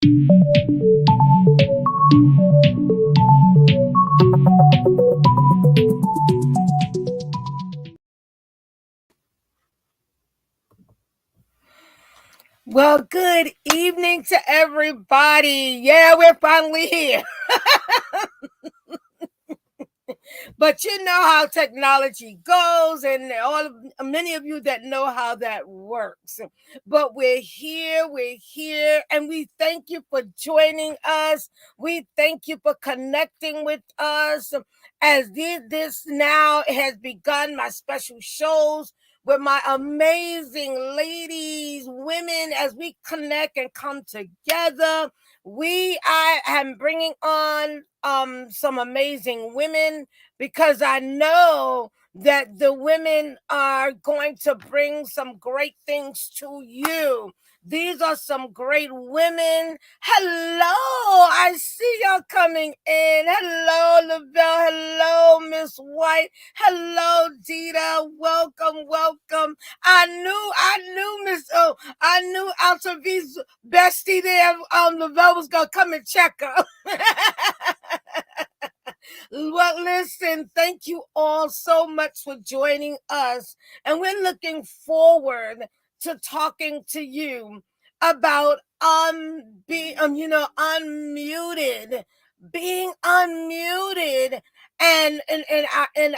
Well, good evening to everybody. Yeah, we're finally here. But you know how technology goes, and many of you that know how that works. But we're here, and we thank you for joining us. We thank you for connecting with us. As this now has begun my special shows with my amazing ladies, women, as we connect and come together. I am bringing on some amazing women because I know that the women are going to bring some great things to you. These are some great women. Hello, I see y'all coming in. Hello, Lavelle. Hello, Miss White. Hello, Dita. Welcome, welcome. I knew Altrovise bestie there. Lavelle was gonna come and check her. Well, listen, thank you all so much for joining us. And we're looking forward to talking to you about being unmuted and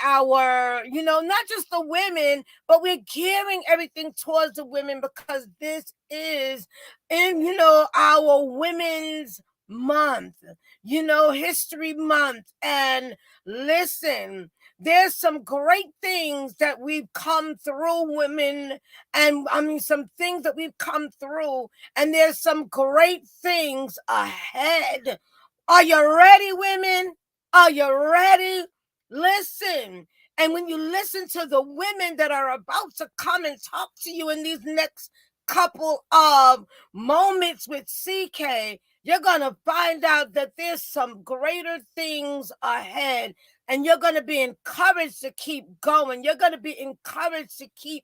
our, not just the women, but we're gearing everything towards the women because this is our women's month, History Month. And listen, there's some great things that we've come through, women, and some things that we've come through, and there's some great things ahead. Are you ready, women? Are you ready? Listen. And when you listen to the women that are about to come and talk to you in these next couple of moments with CK, you're going to find out that there's some greater things ahead, and you're going to be encouraged to keep going. You're going to be encouraged to keep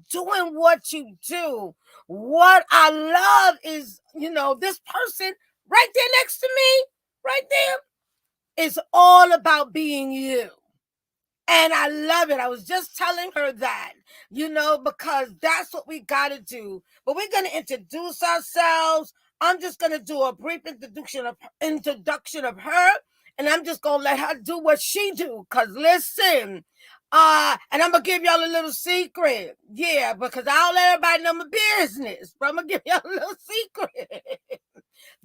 doing what you do. What I love is, this person right there next to me, right there, is all about being you. And I love it. I was just telling her that, because that's what we got to do. But we're going to introduce ourselves. I'm just going to do a brief introduction of her, and I'm just going to let her do what she do. Because listen, and I'm going to give y'all a little secret. Yeah, because I don't let everybody know my business. But I'm going to give y'all a little secret.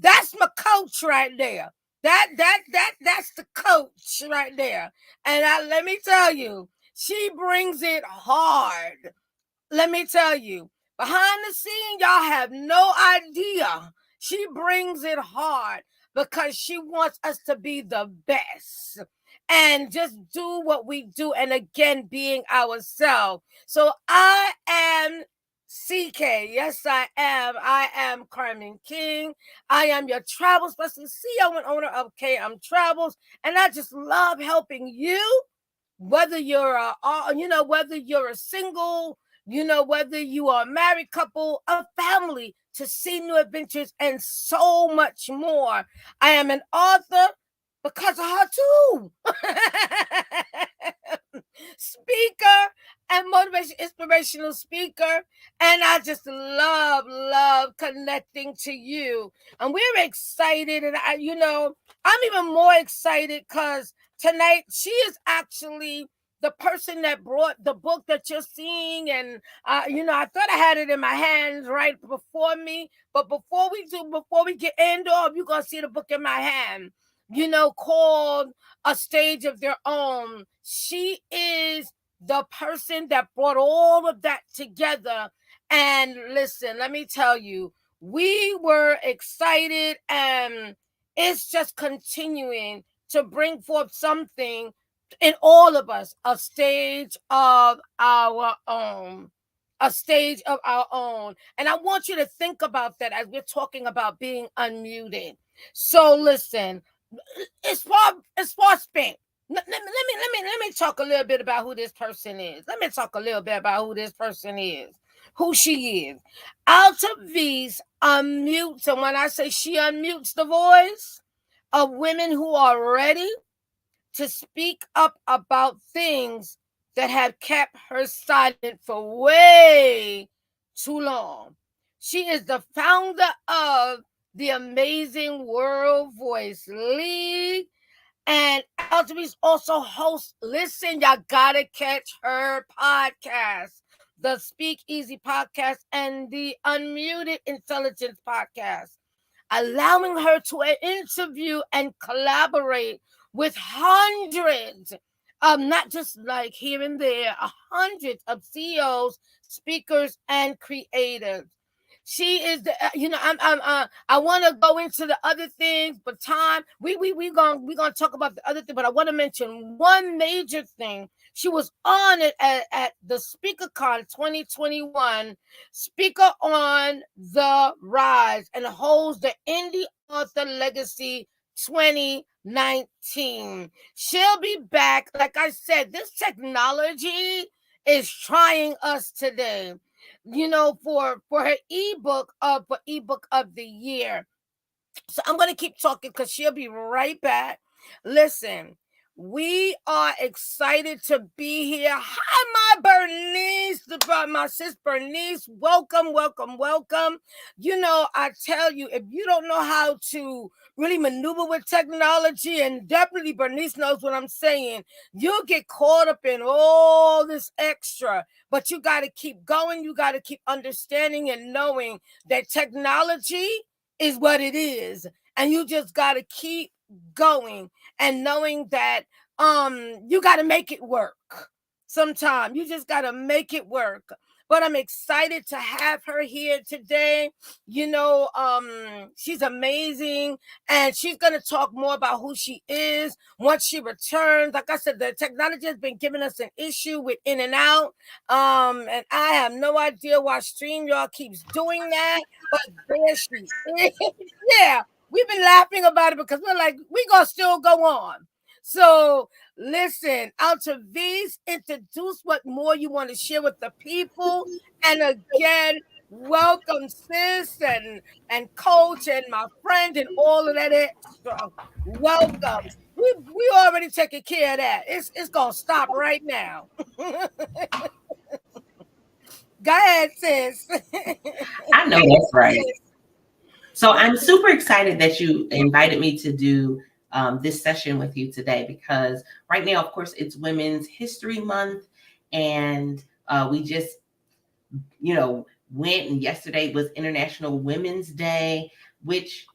That's my coach right there. That's the coach right there. And let me tell you, she brings it hard. Let me tell you, behind the scene, y'all have no idea. She brings it hard because she wants us to be the best and just do what we do. And again, being ourselves. So I am CK. Yes, I am. I am Carmen King. I am your travel specialist, CEO and owner of KM Travels. And I just love helping you, whether you're whether you're a single, whether you are a married couple, a family, to see new adventures and so much more. I am an author because of her too. Speaker and inspirational speaker. And I just love connecting to you. And we're excited. And I'm even more excited because tonight she is actually the person that brought the book that you're seeing. And, I thought I had it in my hands right before me. But before we get into it, you're going to see the book in my hand, called A Stage of Their Own. She is the person that brought all of that together. And listen, let me tell you, we were excited, and it's just continuing to bring forth something in all of us, a stage of our own. A stage of our own. And I want you to think about that as we're talking about being unmuted. So listen, it's far spent. Let me talk a little bit about who this person is. who she is. Altrovise unmutes, and when I say she unmutes the voice of women who are ready to speak up about things that have kept her silent for way too long. She is the founder of the Amazing World Voice League, and Altavise also hosts, listen, y'all gotta catch her podcast, the Speak Easy podcast and the Unmuted Intelligence podcast, allowing her to interview and collaborate with hundreds, not just like here and there, hundreds of CEOs, speakers, and creators. She is the, I want to go into the other things, but time, we gonna talk about the other thing, but I want to mention one major thing. She was honored at the SpeakerCon 2021, Speaker on the Rise, and holds the Indie Author Legacy 2019. She'll be back. Like I said, this technology is trying us today, for her ebook of the year. So I'm going to keep talking because she'll be right back. Listen, we are excited to be here. Hi, my Bernice, my sis Bernice. Welcome, welcome, welcome. I tell you, if you don't know how to really maneuver with technology, and definitely Bernice knows what I'm saying, you'll get caught up in all this extra. But you got to keep going. You got to keep understanding and knowing that technology is what it is, and you just got to keep going and knowing that you got to make it work. Sometimes you just got to make it work. But I'm excited to have her here today. She's amazing, and she's going to talk more about who she is once she returns. Like I said, the technology has been giving us an issue with in and out, and I have no idea why StreamYard keeps doing that, but there she is. Yeah, we've been laughing about it because we're like, we gonna still go on. So listen, Altavise, introduce what more you want to share with the people. And again, welcome, sis, and coach, and my friend, and all of that extra. Welcome. We already taking care of that. It's gonna stop right now. Go ahead, sis. I know that's right. So I'm super excited that you invited me to do this session with you today, because right now, of course, it's Women's History Month, and we just, went, and yesterday was International Women's Day, which,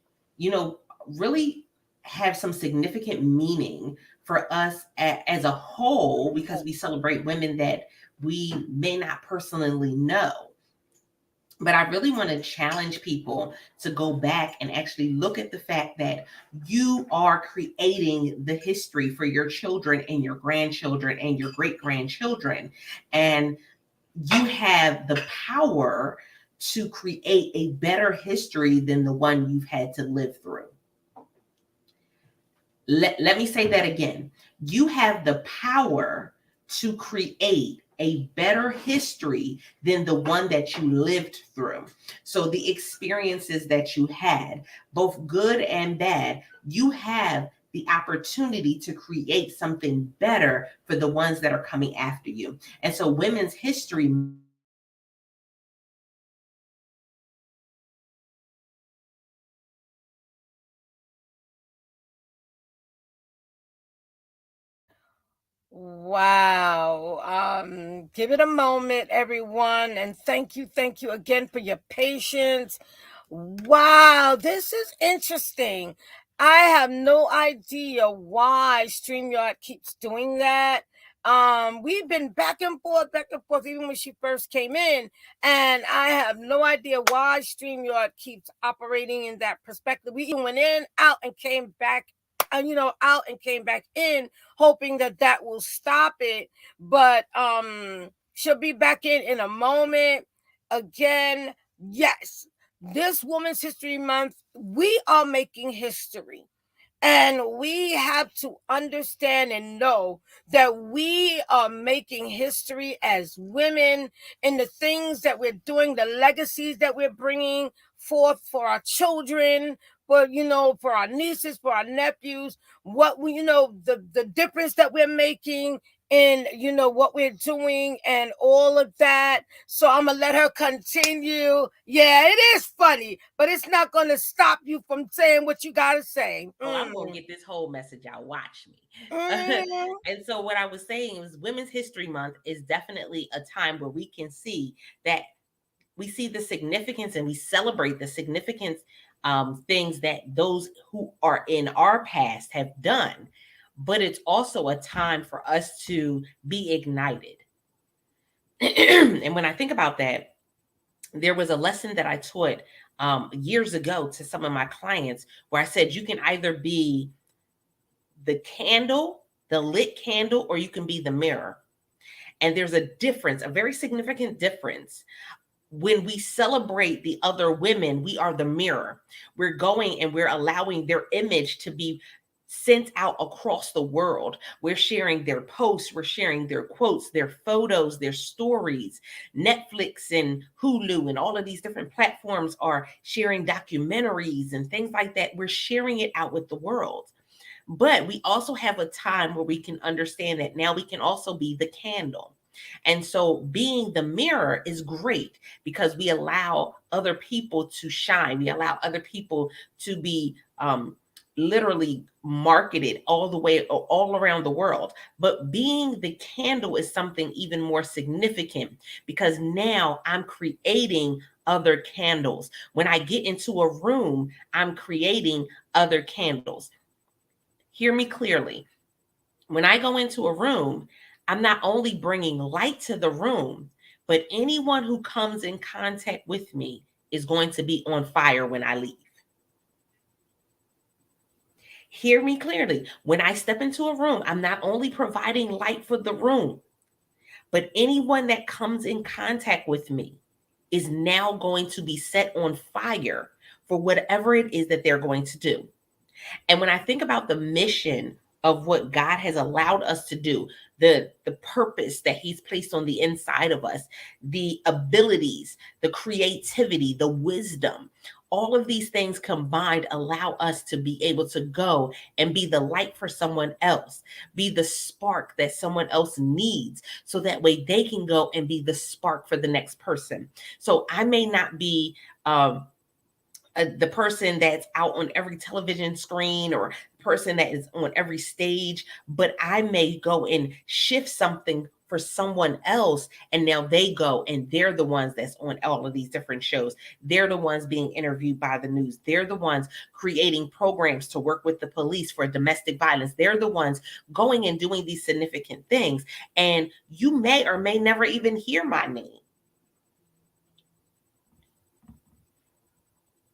really have some significant meaning for us as a whole, because we celebrate women that we may not personally know. But I really want to challenge people to go back and actually look at the fact that you are creating the history for your children and your grandchildren and your great grandchildren. And you have the power to create a better history than the one you've had to live through. Let me say that again. You have the power to create a better history than the one that you lived through. So the experiences that you had, both good and bad, you have the opportunity to create something better for the ones that are coming after you. And so Women's History Month Wow. Give it a moment, everyone. And thank you again for your patience. Wow, this is interesting. I have no idea why StreamYard keeps doing that. We've been back and forth, even when she first came in, and I have no idea why StreamYard keeps operating in that perspective. We even went in, out, and came back, and out and came back in, hoping that that will stop it. But she'll be back in a moment. Again, yes, this Women's History Month, we are making history. And we have to understand and know that we are making history as women in the things that we're doing, the legacies that we're bringing forth for our children, for, for our nieces, for our nephews, what we, the difference that we're making in, what we're doing and all of that. So I'm gonna let her continue. Yeah, it is funny, but it's not gonna stop you from saying what you gotta say. Oh, I'm gonna get this whole message out. Watch me. Mm. And so what I was saying was Women's History Month is definitely a time where we can see that we see the significance and we celebrate the significance, things that those who are in our past have done. But it's also a time for us to be ignited. And when I think about that, there was a lesson that I taught years ago to some of my clients where I said, you can either be the candle, the lit candle, or you can be the mirror. And there's a difference, a very significant difference. When we celebrate the other women, we are the mirror. We're going and we're allowing their image to be sent out across the world. We're sharing their posts, we're sharing their quotes, their photos, their stories. Netflix and Hulu and all of these different platforms are sharing documentaries and things like that. We're sharing it out with the world. But we also have a time where we can understand that now we can also be the candle. And so being the mirror is great because we allow other people to shine. We allow other people to be literally marketed all the way, all around the world. But being the candle is something even more significant because now I'm creating other candles. When I get into a room, I'm creating other candles. Hear me clearly. When I go into a room, I'm not only bringing light to the room, but anyone who comes in contact with me is going to be on fire when I leave. Hear me clearly. When I step into a room, I'm not only providing light for the room, but anyone that comes in contact with me is now going to be set on fire for whatever it is that they're going to do. And when I think about the mission of what God has allowed us to do, the purpose that He's placed on the inside of us, the abilities, the creativity, the wisdom, all of these things combined allow us to be able to go and be the light for someone else, be the spark that someone else needs, so that way they can go and be the spark for the next person. So I may not be the person that's out on every television screen or the person that is on every stage, but I may go and shift something for someone else. And now they go and they're the ones that's on all of these different shows. They're the ones being interviewed by the news. They're the ones creating programs to work with the police for domestic violence. They're the ones going and doing these significant things. And you may or may never even hear my name,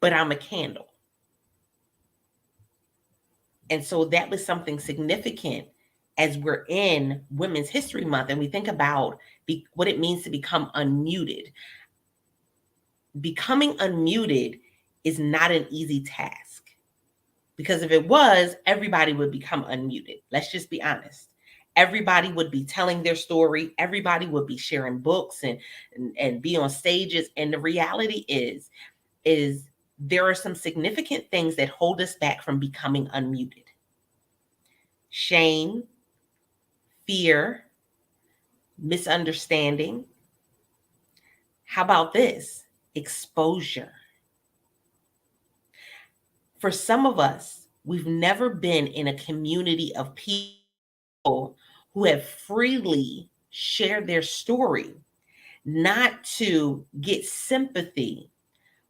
but I'm a candle. And so that was something significant as we're in Women's History Month and we think about what it means to become unmuted. Becoming unmuted is not an easy task because if it was, everybody would become unmuted. Let's just be honest. Everybody would be telling their story. Everybody would be sharing books and be on stages. And the reality is there are some significant things that hold us back from becoming unmuted. Shame, fear, misunderstanding. How about this? Exposure. For some of us, we've never been in a community of people who have freely shared their story, not to get sympathy,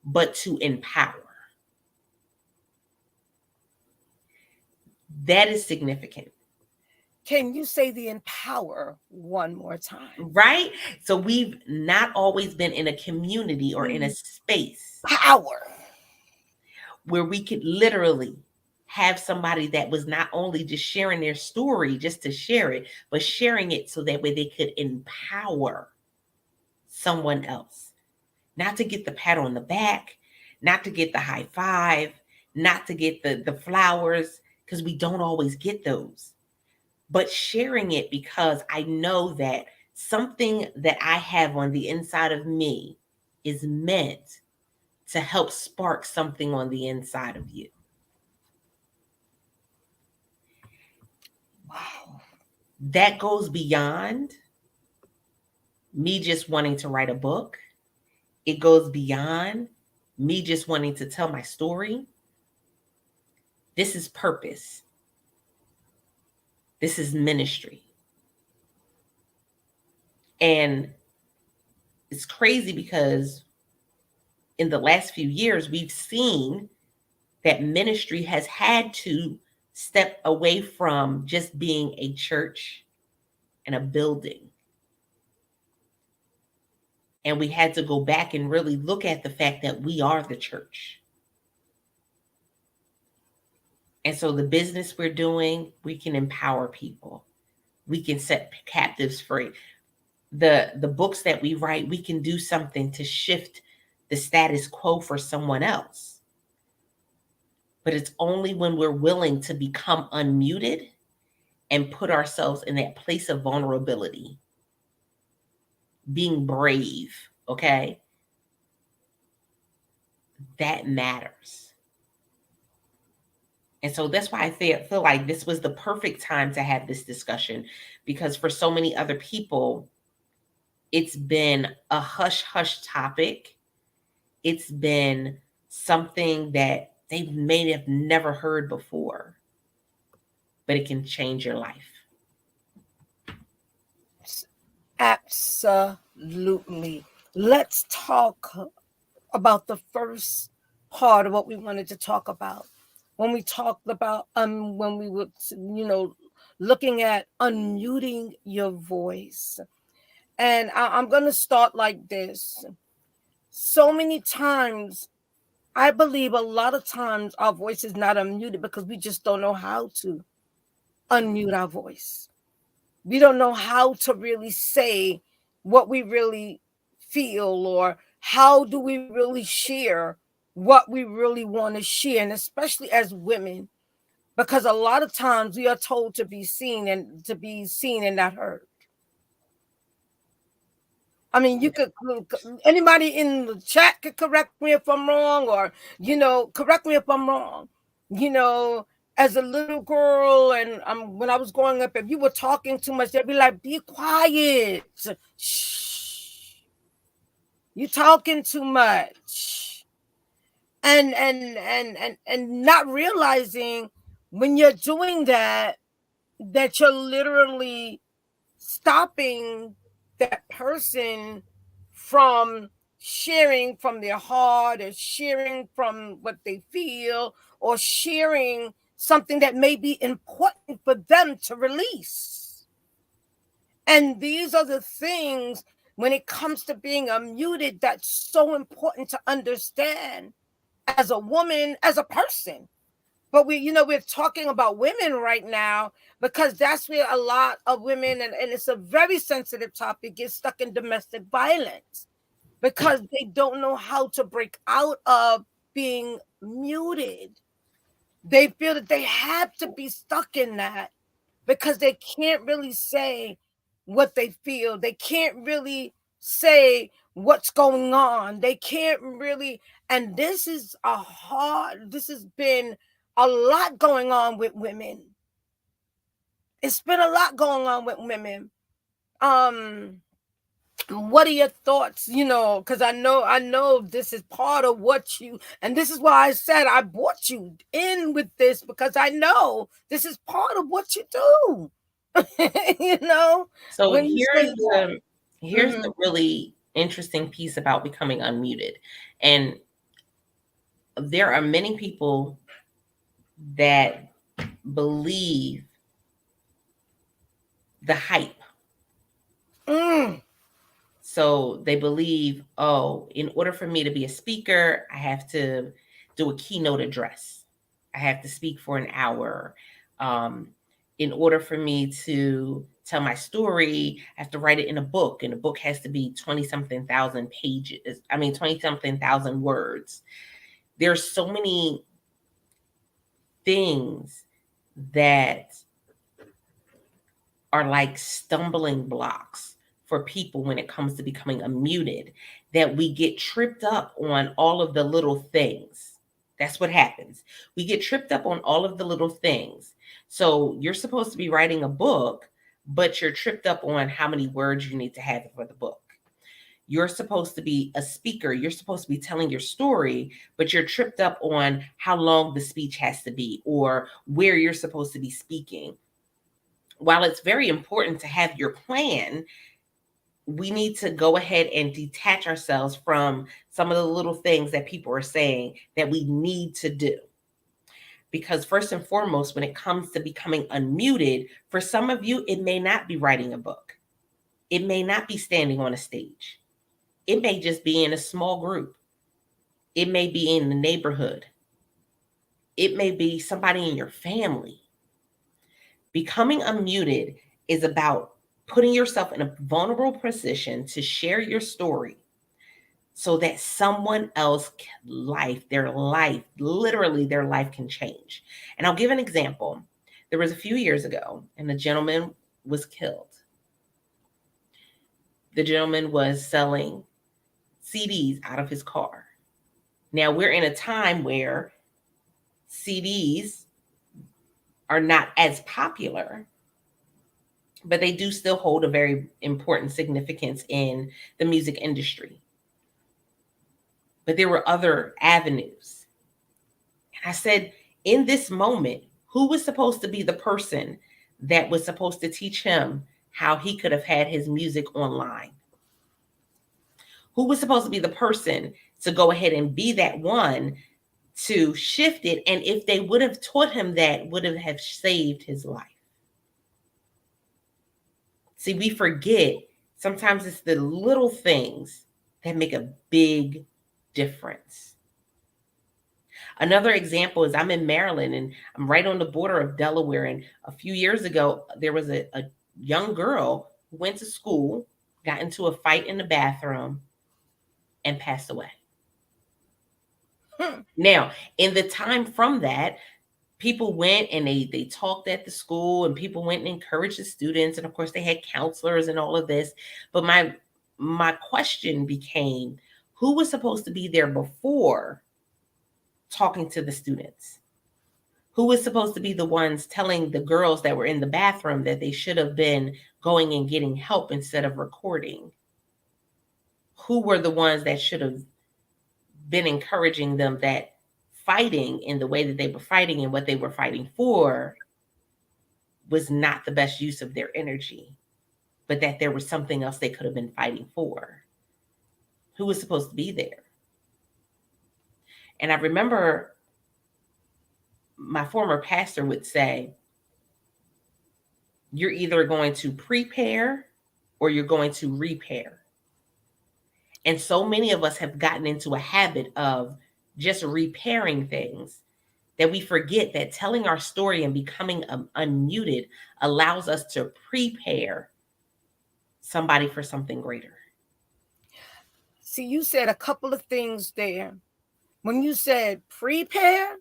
but to empower. That is significant. Can you say the empower one more time? Right? So we've not always been in a community or in a space Power. where we could literally have somebody that was not only just sharing their story just to share it, but sharing it so that way they could empower someone else. Not to get the pat on the back, not to get the high five, not to get the flowers, because we don't always get those. But sharing it because I know that something that I have on the inside of me is meant to help spark something on the inside of you. Wow. That goes beyond me just wanting to write a book. It goes beyond me just wanting to tell my story. This is purpose. This is ministry. And it's crazy because in the last few years, we've seen that ministry has had to step away from just being a church and a building. And we had to go back and really look at the fact that we are the church. And so the business we're doing, we can empower people. We can set captives free. The books that we write, we can do something to shift the status quo for someone else. But it's only when we're willing to become unmuted and put ourselves in that place of vulnerability, being brave, okay? That matters. And so that's why I feel like this was the perfect time to have this discussion, because for so many other people, it's been a hush hush topic. It's been something that they may have never heard before, but it can change your life. Absolutely. Let's talk about the first part of what we wanted to talk about. When we talked about when we were, looking at unmuting your voice. And I'm gonna start like this. So many times, I believe a lot of times our voice is not unmuted because we just don't know how to unmute our voice. We don't know how to really say what we really feel, or how do we really share what we really want to share, and especially as women, because a lot of times we are told to be seen and not heard. I mean, you could, anybody in the chat could correct me if I'm wrong, or correct me if I'm wrong. You know, as a little girl, and when I was growing up, if you were talking too much, they'd be like, "Be quiet, shh, you talking too much," and not realizing when you're doing that, that you're literally stopping that person from sharing from their heart, or sharing from what they feel, or sharing something that may be important for them to release. And these are the things, when it comes to being unmuted, that's so important to understand as a woman, as a person. But we're talking about women right now, because that's where a lot of women, and it's a very sensitive topic, get stuck in domestic violence, because they don't know how to break out of being muted. They feel that they have to be stuck in that, because they can't really say what they feel. They can't really say what's going on. They can't really, and this has been a lot going on with women. It's been a lot going on with women. What are your thoughts? Because I know this is part of what you, and this is why I said I brought you in with this, because I know this is part of what you do. So When you say that. here's Mhm. the really interesting piece about becoming unmuted. And there are many people that believe the hype. Mm. So they believe, oh, in order for me to be a speaker, I have to do a keynote address. I have to speak for an hour. Um, in order for me to tell my story, I have to write it in a book, and a book has to be 20 something thousand pages. 20 something thousand words. There's so many things that are like stumbling blocks for people when it comes to becoming unmuted, that we get tripped up on all of the little things. That's what happens. We get tripped up on all of the little things. So you're supposed to be writing a book, but you're tripped up on how many words you need to have for the book. You're supposed to be a speaker. You're supposed to be telling your story, but you're tripped up on how long the speech has to be or where you're supposed to be speaking. While it's very important to have your plan, we need to go ahead and detach ourselves from some of the little things that people are saying that we need to do. Because, first and foremost, when it comes to becoming unmuted, for some of you, it may not be writing a book, it may not be standing on a stage, it may just be in a small group, it may be in the neighborhood, it may be somebody in your family. Becoming unmuted is about putting yourself in a vulnerable position to share your story so that someone else their life, literally their life can change. And I'll give an example. There was a few years ago, and a gentleman was killed. The gentleman was selling CDs out of his car. Now, we're in a time where CDs are not as popular, but they do still hold a very important significance in the music industry. But there were other avenues. And I said, in this moment, who was supposed to be the person that was supposed to teach him how he could have had his music online? Who was supposed to be the person to go ahead and be that one to shift it? And if they would have taught him that, would have saved his life. See, we forget sometimes it's the little things that make a big difference. Another example is I'm in Maryland and I'm right on the border of Delaware. And a few years ago, there was a young girl who went to school, got into a fight in the bathroom, and passed away. Now, in the time from that, people went and they talked at the school, and people went and encouraged the students, and of course they had counselors and all of this. But my question became, who was supposed to be there before talking to the students? Who was supposed to be the ones telling the girls that were in the bathroom that they should have been going and getting help instead of recording? Who were the ones that should have been encouraging them that fighting in the way that they were fighting and what they were fighting for was not the best use of their energy, but that there was something else they could have been fighting for? Who was supposed to be there? And I remember my former pastor would say, you're either going to prepare or you're going to repair. And so many of us have gotten into a habit of just repairing things that we forget that telling our story and becoming unmuted allows us to prepare somebody for something greater. See, you said a couple of things there. When you said prepare,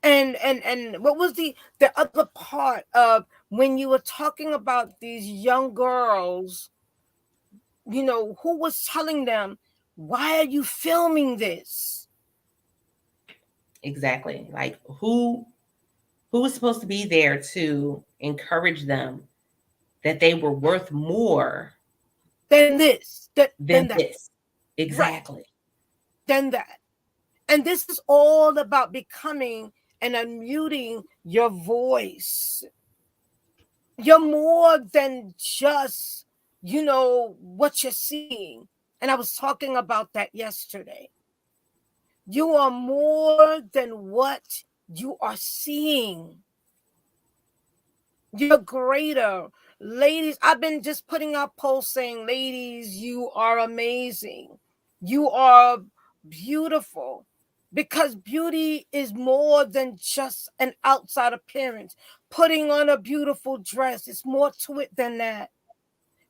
and what was the other part of when you were talking about these young girls, who was telling them, why are you filming this? Exactly. Like who was supposed to be there to encourage them that they were worth more than this, than that. this? Exactly. Right. Than that. And this is all about becoming and unmuting your voice. You're more than just, what you're seeing. And I was talking about that yesterday. You are more than what you are seeing. You're greater. Ladies, I've been just putting out posts saying, ladies, you are amazing. You are beautiful. Because beauty is more than just an outside appearance. Putting on a beautiful dress, it's more to it than that.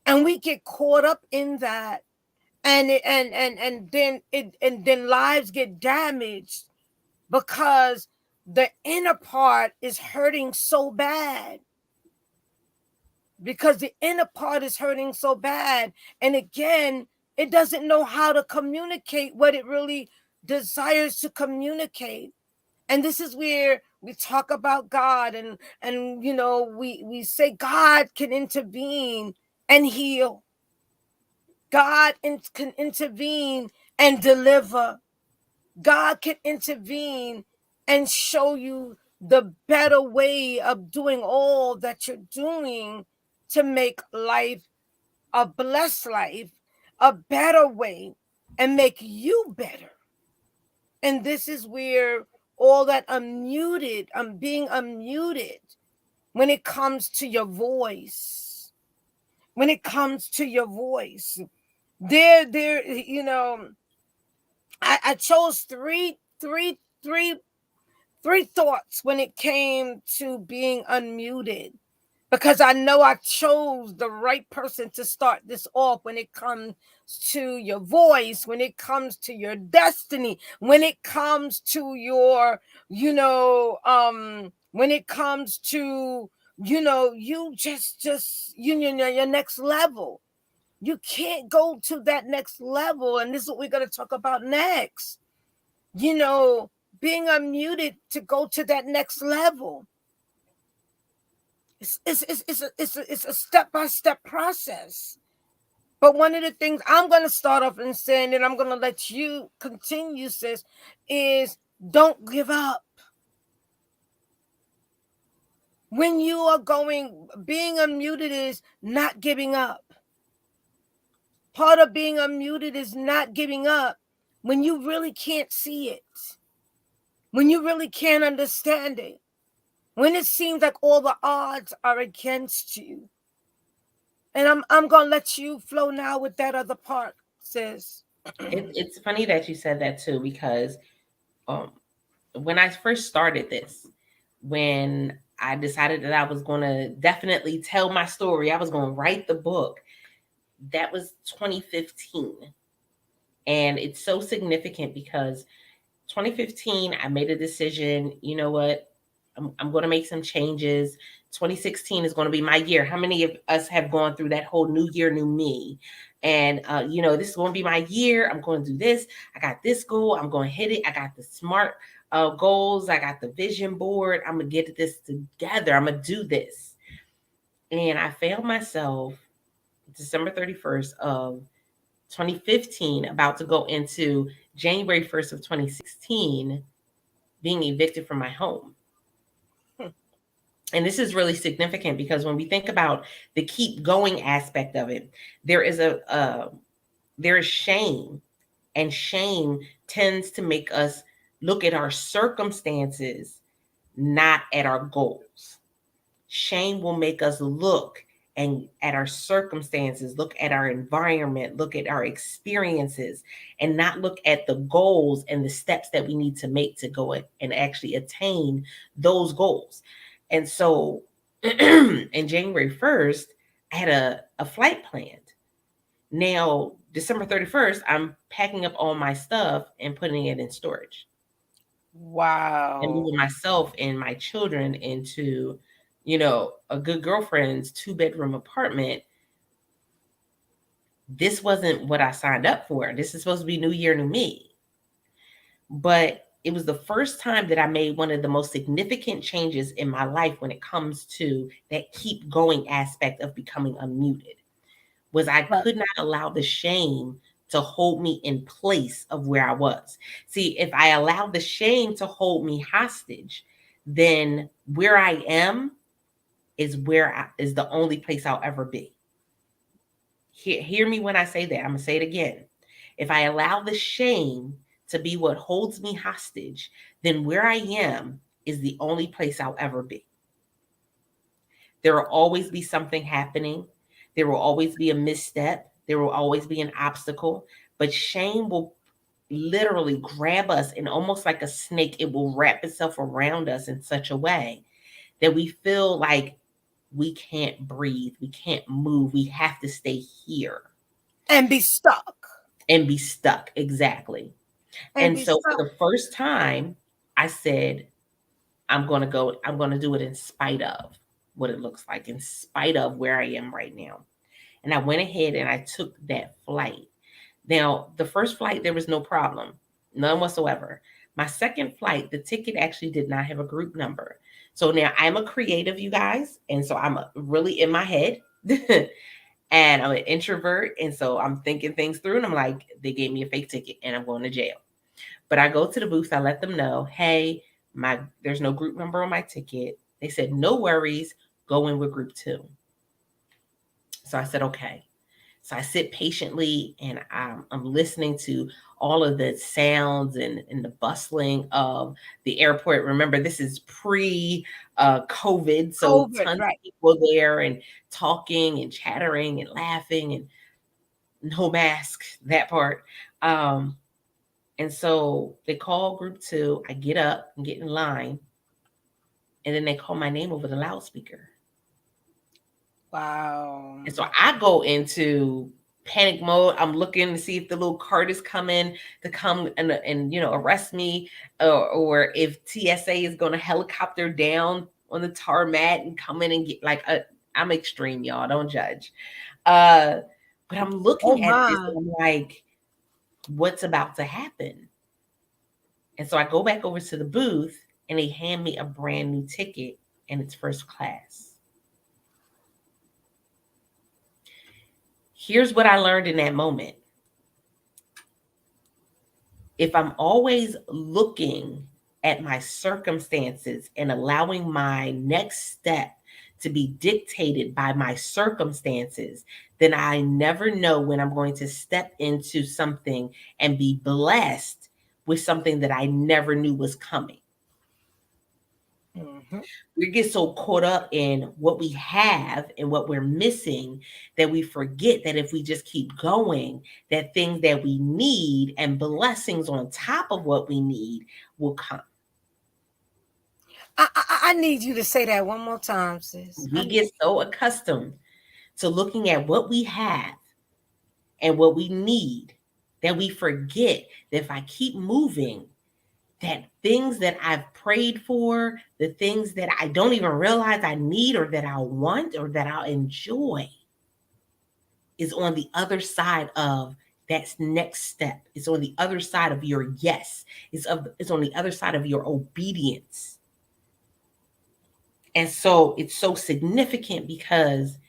And we get caught up in that. And then lives get damaged because the inner part is hurting so bad, because the inner part is hurting so bad. And again, it doesn't know how to communicate what it really desires to communicate. And this is where we talk about God, and we say God can intervene and heal. God can intervene and deliver. God can intervene and show you the better way of doing all that you're doing to make life a blessed life, a better way, and make you better. And this is where all that I'm being unmuted when it comes to your voice. When it comes to your voice, there, I chose three thoughts when it came to being unmuted, because I know I chose the right person to start this off. When it comes to your voice, when it comes to your destiny, when it comes to your, when it comes to, you just your next level. You can't go to that next level, and this is what we're going to talk about next. Being unmuted to go to that next level. It's a step-by-step process. But one of the things I'm going to start off and saying, and I'm going to let you continue, sis, is don't give up. When you are being unmuted is not giving up. Part of being unmuted is not giving up when you really can't see it, when you really can't understand it, when it seems like all the odds are against you. And I'm gonna let you flow now with that other part, sis. It's funny that you said that too, because um, when I first started this, when I decided that I was going to definitely tell my story, I was going to write the book. That was 2015. And it's so significant because 2015, I made a decision. You know what? I'm going to make some changes. 2016 is going to be my year. How many of us have gone through that whole new year, new me? And, this is going to be my year. I'm going to do this. I got this goal. I'm going to hit it. I got the smart goals. I got the vision board. I'm going to get this together. I'm going to do this. And I found myself December 31st of 2015, about to go into January 1st of 2016, being evicted from my home. And this is really significant because when we think about the keep going aspect of it, there is there is shame, and shame tends to make us look at our circumstances, not at our goals. Shame will make us look and at our circumstances, look at our environment, look at our experiences, and not look at the goals and the steps that we need to make to go and actually attain those goals. And so in January 1st, I had a flight planned. Now, December 31st, I'm packing up all my stuff and putting it in storage. And Wow. moving myself and my children into, a good girlfriend's 2-bedroom apartment. This wasn't what I signed up for. This is supposed to be new year, new me. But it was the first time that I made one of the most significant changes in my life when it comes to that keep going aspect of becoming unmuted. Was I Right. could not allow the shame to hold me in place of where I was. See, if I allow the shame to hold me hostage, then where I am is is the only place I'll ever be. Hear me when I say that. I'm going to say it again. If I allow the shame to be what holds me hostage, then where I am is the only place I'll ever be. There will always be something happening. There will always be a misstep. There will always be an obstacle. But shame will literally grab us, and almost like a snake, it will wrap itself around us in such a way that we feel like we can't breathe, we can't move, we have to stay here And be stuck. and be stuck. Exactly. And And be so for stuck. the first time, I said, I'm going to do it in spite of what it looks like, in spite of where I am right now. And I went ahead and I took that flight. Now, the first flight, there was no problem, none whatsoever. My second flight, the ticket actually did not have a group number. So now I'm a creative, you guys. And so I'm really in my head. And I'm an introvert. And so I'm thinking things through. And I'm like, they gave me a fake ticket and I'm going to jail. But I go to the booth, I let them know, hey, there's no group number on my ticket. They said, no worries, go in with group 2. So I said, okay. So I sit patiently and I'm listening to all of the sounds and the bustling of the airport. Remember, this is pre COVID. So COVID, tons right. of people there and talking and chattering and laughing and no mask, that part. And so they call group 2. I get up and get in line. And then they call my name over the loudspeaker. Wow. And so I go into panic mode. I'm looking to see if the little cart is coming to come and arrest me, or if TSA is going to helicopter down on the tarmac and come in and get I'm extreme, y'all. Don't judge. But I'm looking at this and I'm like, what's about to happen? And so I go back over to the booth and they hand me a brand new ticket and it's first class. Here's what I learned in that moment. If I'm always looking at my circumstances and allowing my next step to be dictated by my circumstances, then I never know when I'm going to step into something and be blessed with something that I never knew was coming. Mm-hmm. We get so caught up in what we have and what we're missing that we forget that if we just keep going, that things that we need and blessings on top of what we need will come. I need you to say that one more time, sis. We get so accustomed to looking at what we have and what we need that we forget that if I keep moving, that things that I've prayed for, the things that I don't even realize I need or that I want or that I'll enjoy is on the other side of that next step. It's on the other side of your yes. It's on the other side of your obedience. And so it's so significant because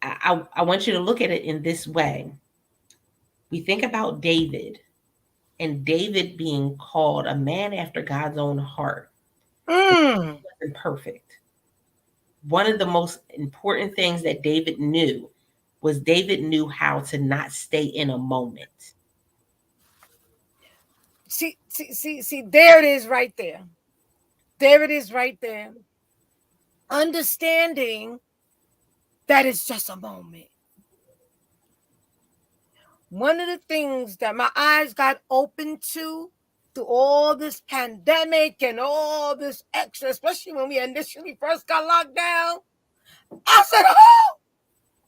I want you to look at it in this way. We think about David and David being called a man after God's own heart. Wasn't perfect. One of the most important things that David knew was David knew how to not stay in a moment. See, there it is right there. There it is right there. Understanding that it's just a moment. One of the things that my eyes got open to through all this pandemic and all this extra, especially when we initially first got locked down, I said, oh,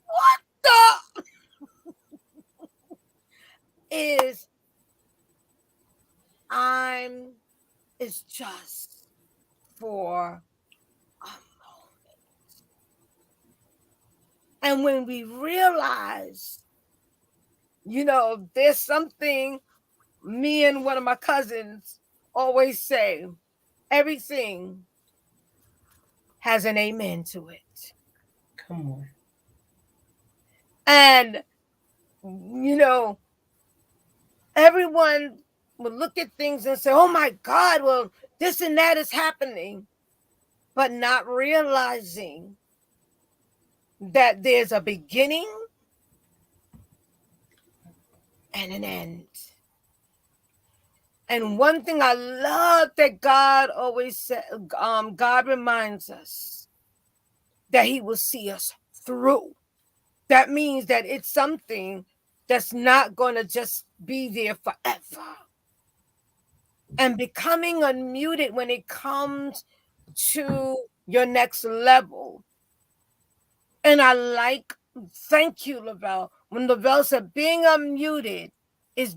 what the is it's just for a moment. And when we realize, there's something me and one of my cousins always say, everything has an amen to it. Come on. And, everyone would look at things and say, oh my God, well, this and that is happening, but not realizing that there's a beginning and an end. And one thing I love that God always said, God reminds us that he will see us through. That means that it's something that's not going to just be there forever. And becoming unmuted when it comes to your next level. And thank you, Lavelle. When Lavelle said being unmuted is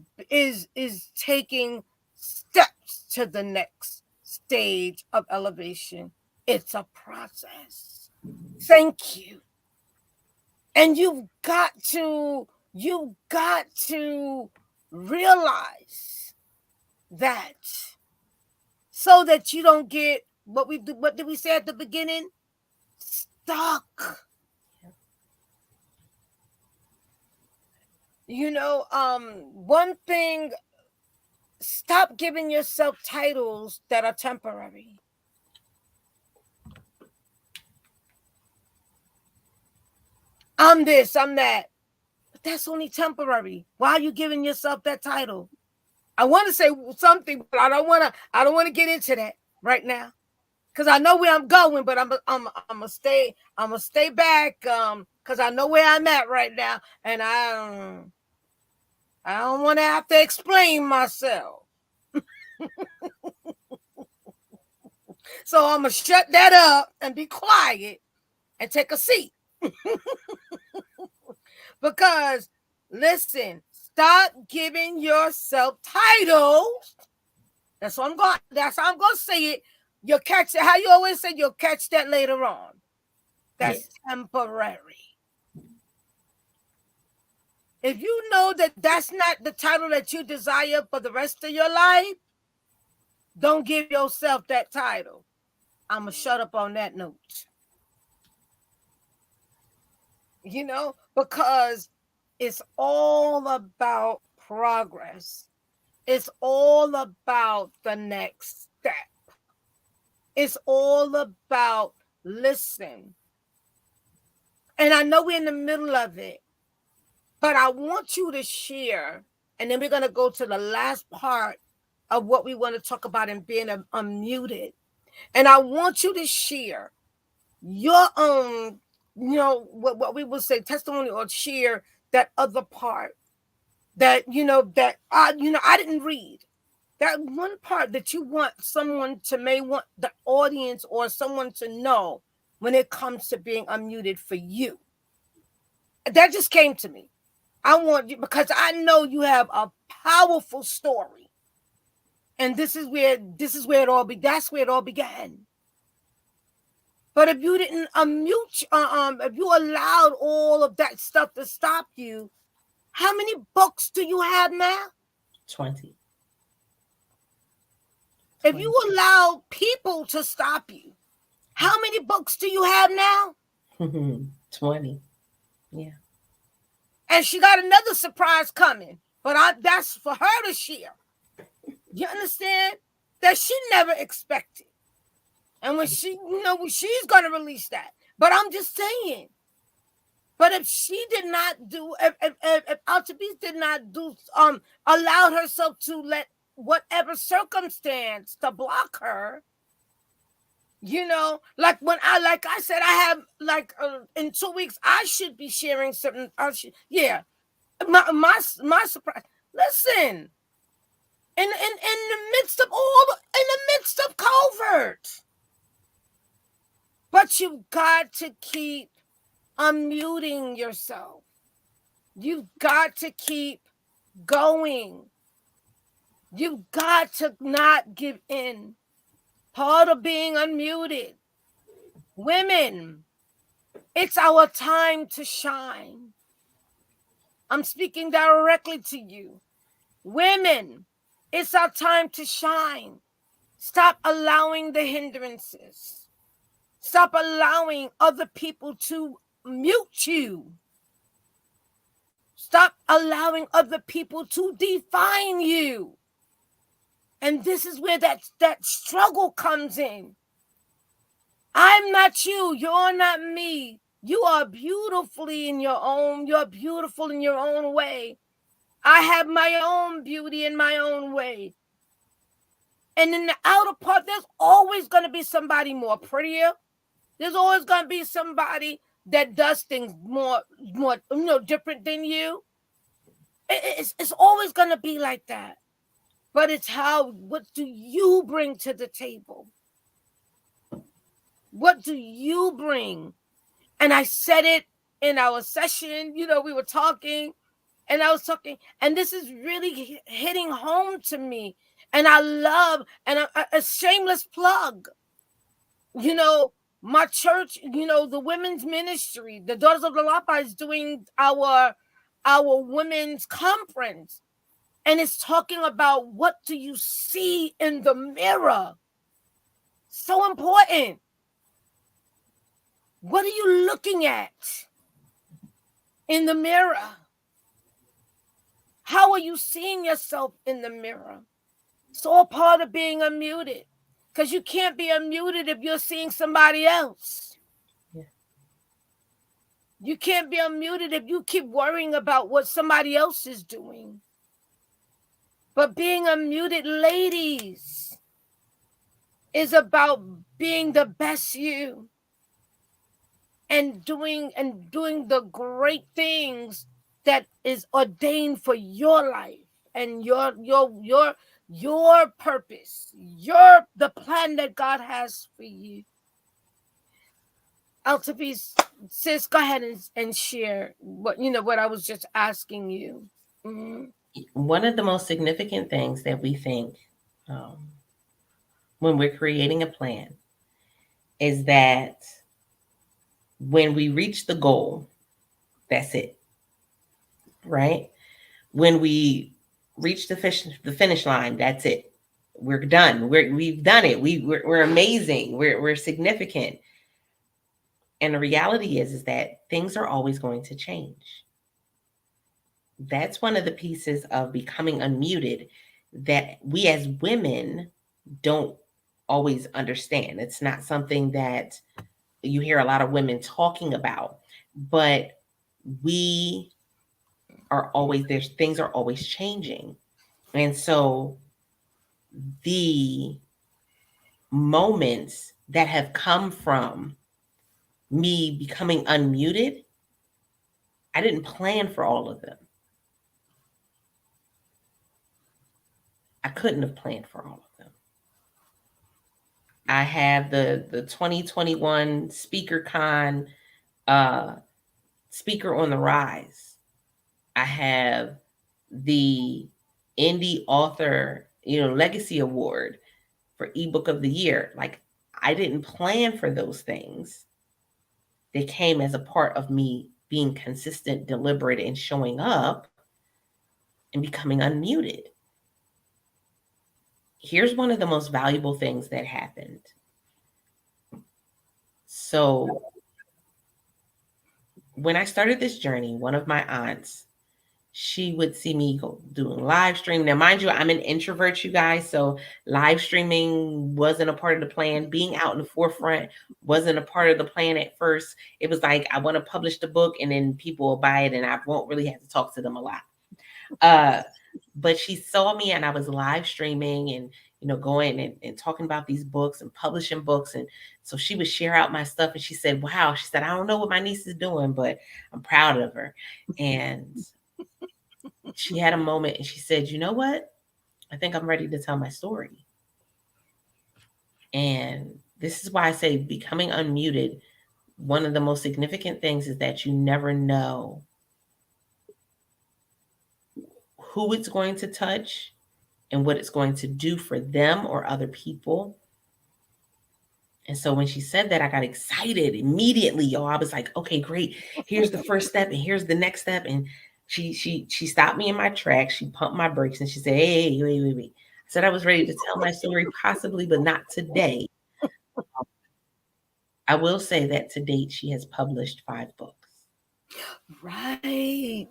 taking steps to the next stage of elevation. It's a process. Thank you. And you've got to realize that, so that you don't get what did we say at the beginning? Stuck. One thing, stop giving yourself titles that are temporary. I'm this, I'm that. But that's only temporary. Why are you giving yourself that title? I want to say something, but I don't want to get into that right now. Because I know where I'm going, but I'm gonna stay back, because I know where I'm at right now, and I don't want to have to explain myself. So I'm gonna shut that up and be quiet and take a seat. Because listen, stop giving yourself titles. That's how I'm gonna say it. You'll catch it. How you always say, you'll catch that later on. That's temporary. If you know that that's not the title that you desire for the rest of your life, don't give yourself that title. I'm going to shut up on that note. Because it's all about progress. It's all about the next step. It's all about listen. And I know we're in the middle of it, but I want you to share, and then we're going to go to the last part of what we want to talk about in being unmuted. And I want you to share your own, what we would say testimony, or share that other part that, I didn't read. That one part that you want someone to may want the audience or someone to know when it comes to being unmuted for you. That just came to me. I want you, because I know you have a powerful story. And that's where it all began. But if you didn't unmute, if you allowed all of that stuff to stop you, how many books do you have now? 20. If you allow people to stop you, how many books do you have now? 20. Yeah. And she got another surprise coming, but that's for her to share. You understand? That she never expected. And when she's going to release that. But I'm just saying. But if she did not do, if Altrovise did not do, allowed herself to let whatever circumstance to block her, like I said, I have in 2 weeks, I should be sharing something. Yeah. My surprise. Listen, in the midst of covert. But you've got to keep unmuting yourself. You've got to keep going. You've got to not give in. Part of being unmuted. Women, it's our time to shine. I'm speaking directly to you. Women, it's our time to shine. Stop allowing the hindrances. Stop allowing other people to mute you. Stop allowing other people to define you. And this is where that struggle comes in. I'm not you. You're not me. You are beautifully in your own. You're beautiful in your own way. I have my own beauty in my own way. And in the outer part, there's always going to be somebody more prettier. There's always going to be somebody that does things more different than you. It's always going to be like that. But it's what do you bring to the table? What do you bring? And I said it in our session, we were talking, and I was talking, and this is really hitting home to me. And I love, and a shameless plug, you know, my church, the women's ministry, the Daughters of the Lapa, is doing our women's conference, and it's talking about what do you see in the mirror. So important. What are you looking at in the mirror? How are you seeing yourself in the mirror? It's all part of being unmuted, because you can't be unmuted if you're seeing somebody else. Yeah. You can't be unmuted if you keep worrying about what somebody else is doing. But being unmuted, ladies, is about being the best you, and doing the great things that is ordained for your life and your purpose, the plan that God has for you. Altrovise, sis, go ahead and share what I was just asking you. Mm-hmm. One of the most significant things that we think um, when we're creating a plan is that when we reach the goal, that's it, right? When we reach the finish line, that's it. We're done. We've done it. We're amazing. We're significant. And the reality is that things are always going to change. That's one of the pieces of becoming unmuted that we as women don't always understand. It's not something that you hear a lot of women talking about, but we are always, there's things are always changing. And so the moments that have come from me becoming unmuted, I didn't plan for all of them. I couldn't have planned for all of them. I have the 2021 SpeakerCon Speaker on the Rise. I have the Indie Author, Legacy Award for ebook of the year. Like, I didn't plan for those things. They came as a part of me being consistent, deliberate, and showing up and becoming unmuted. Here's one of the most valuable things that happened. So, when I started this journey, one of my aunts, she would see me go doing live stream. Now, mind you, I'm an introvert, you guys, so live streaming wasn't a part of the plan. Being out in the forefront wasn't a part of the plan at first. It was like, I want to publish the book and then people will buy it and I won't really have to talk to them a lot. But she saw me and I was live streaming and going and talking about these books and publishing books. And so she would share out my stuff and she said, wow, she said, I don't know what my niece is doing, but I'm proud of her. And she had a moment and she said, you know what? I think I'm ready to tell my story. And this is why I say becoming unmuted, one of the most significant things is that you never know who it's going to touch and what it's going to do for them or other people. And so when she said that, I got excited immediately, y'all. I was like, okay, great. Here's the first step and here's the next step. And she stopped me in my tracks. She pumped my brakes and she said, hey, wait. I said I was ready to tell my story, possibly, but not today. I will say that to date, she has published 5 books. Right.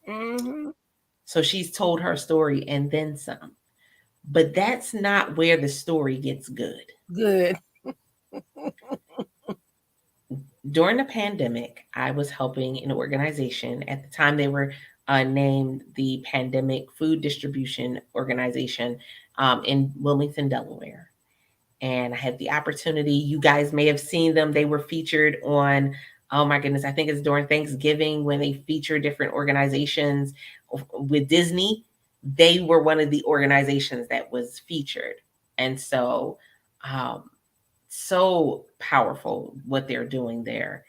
Mm-hmm. So she's told her story and then some. But that's not where the story gets good. Good. During the pandemic, I was helping an organization. At the time, they were named the Pandemic Food Distribution Organization in Wilmington, Delaware. And I had the opportunity, you guys may have seen them. They were featured on, oh my goodness, I think it's during Thanksgiving when they feature different organizations with Disney. They were one of the organizations that was featured. And so, so powerful what they're doing there.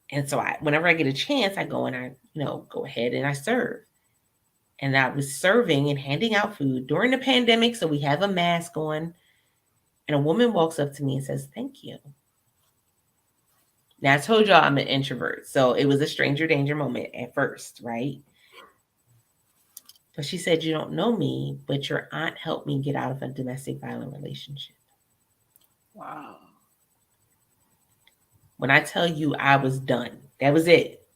And so whenever I get a chance, I go and I, go ahead and I serve. and I was serving and handing out food during the pandemic. So we have a mask on. And a woman walks up to me and says, "Thank you." Now, I told y'all I'm an introvert. So it was a stranger danger moment at first, right? But she said, "You don't know me, but your aunt helped me get out of a domestic violent relationship." Wow. When I tell you I was done, that was it.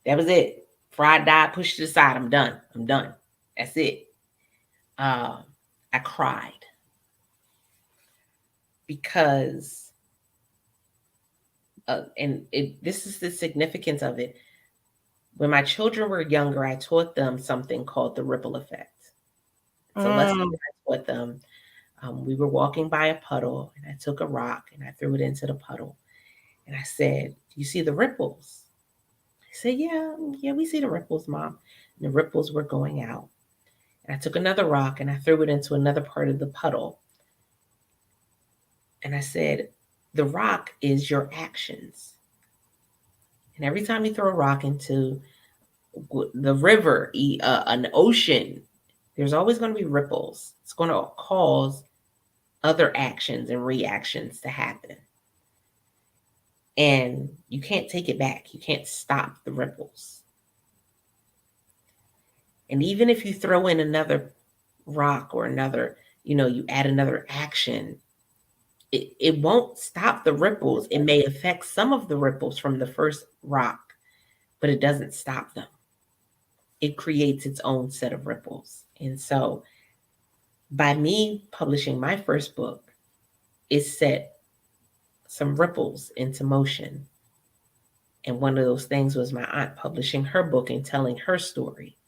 That was it. Fried died, pushed it aside. I'm done. I'm done. That's it. Uh, I cried because, this is the significance of it. When my children were younger, I taught them something called the ripple effect. It's a lesson Mm. that I taught them. We were walking by a puddle, and I took a rock and I threw it into the puddle. And I said, "Do you see the ripples?" I said, "Yeah, yeah, we see the ripples, Mom." And the ripples were going out. And I took another rock and I threw it into another part of the puddle. And I said, "The rock is your actions. And every time you throw a rock into the river, an ocean, there's always going to be ripples. It's going to cause other actions and reactions to happen. And you can't take it back. You can't stop the ripples. And even if you throw in another rock or another, you add another action, it won't stop the ripples. It may affect some of the ripples from the first rock, but it doesn't stop them. It creates its own set of ripples. And so by me publishing my first book, it set some ripples into motion. And one of those things was my aunt publishing her book and telling her story.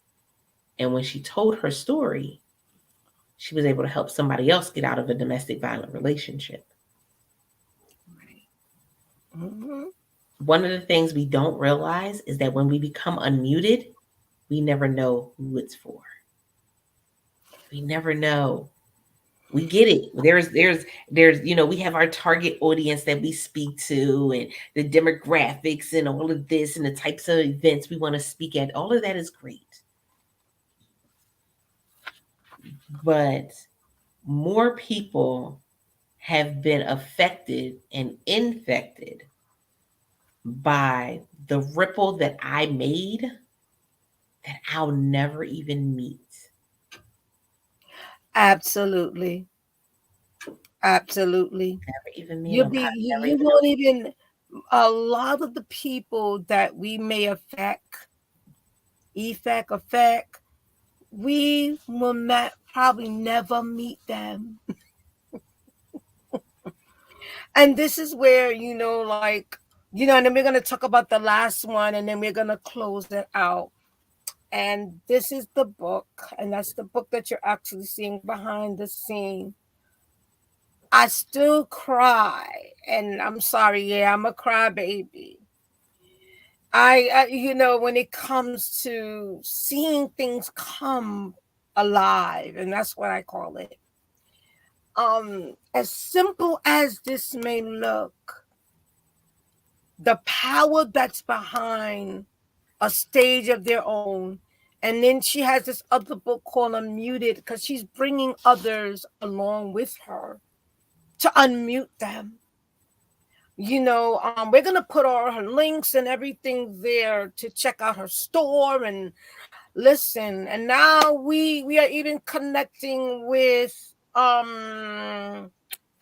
And when she told her story, she was able to help somebody else get out of a domestic violent relationship. Mm-hmm. One of the things we don't realize is that when we become unmuted, we never know who it's for. We never know. We get it. We have our target audience that we speak to, and the demographics and all of this and the types of events we want to speak at. All of that is great. But more people have been affected and infected by the ripple that I made that I'll never even meet. Absolutely. Absolutely. Never even meet You'll them. be I you, never you even know. won't even a lot of the people that we may affect, we will not probably never meet them. And this is where, and then we're gonna talk about the last one and then we're gonna close it out. And this is the book, and that's the book that you're actually seeing behind the scene. I still cry, and I'm sorry, yeah, I'm a crybaby. When it comes to seeing things come alive, and that's what I call it. As simple as this may look, the power that's behind a stage of their own. And then she has this other book called Unmuted because she's bringing others along with her to unmute them. We're gonna put all her links and everything there to check out her store and listen. And now we are even connecting with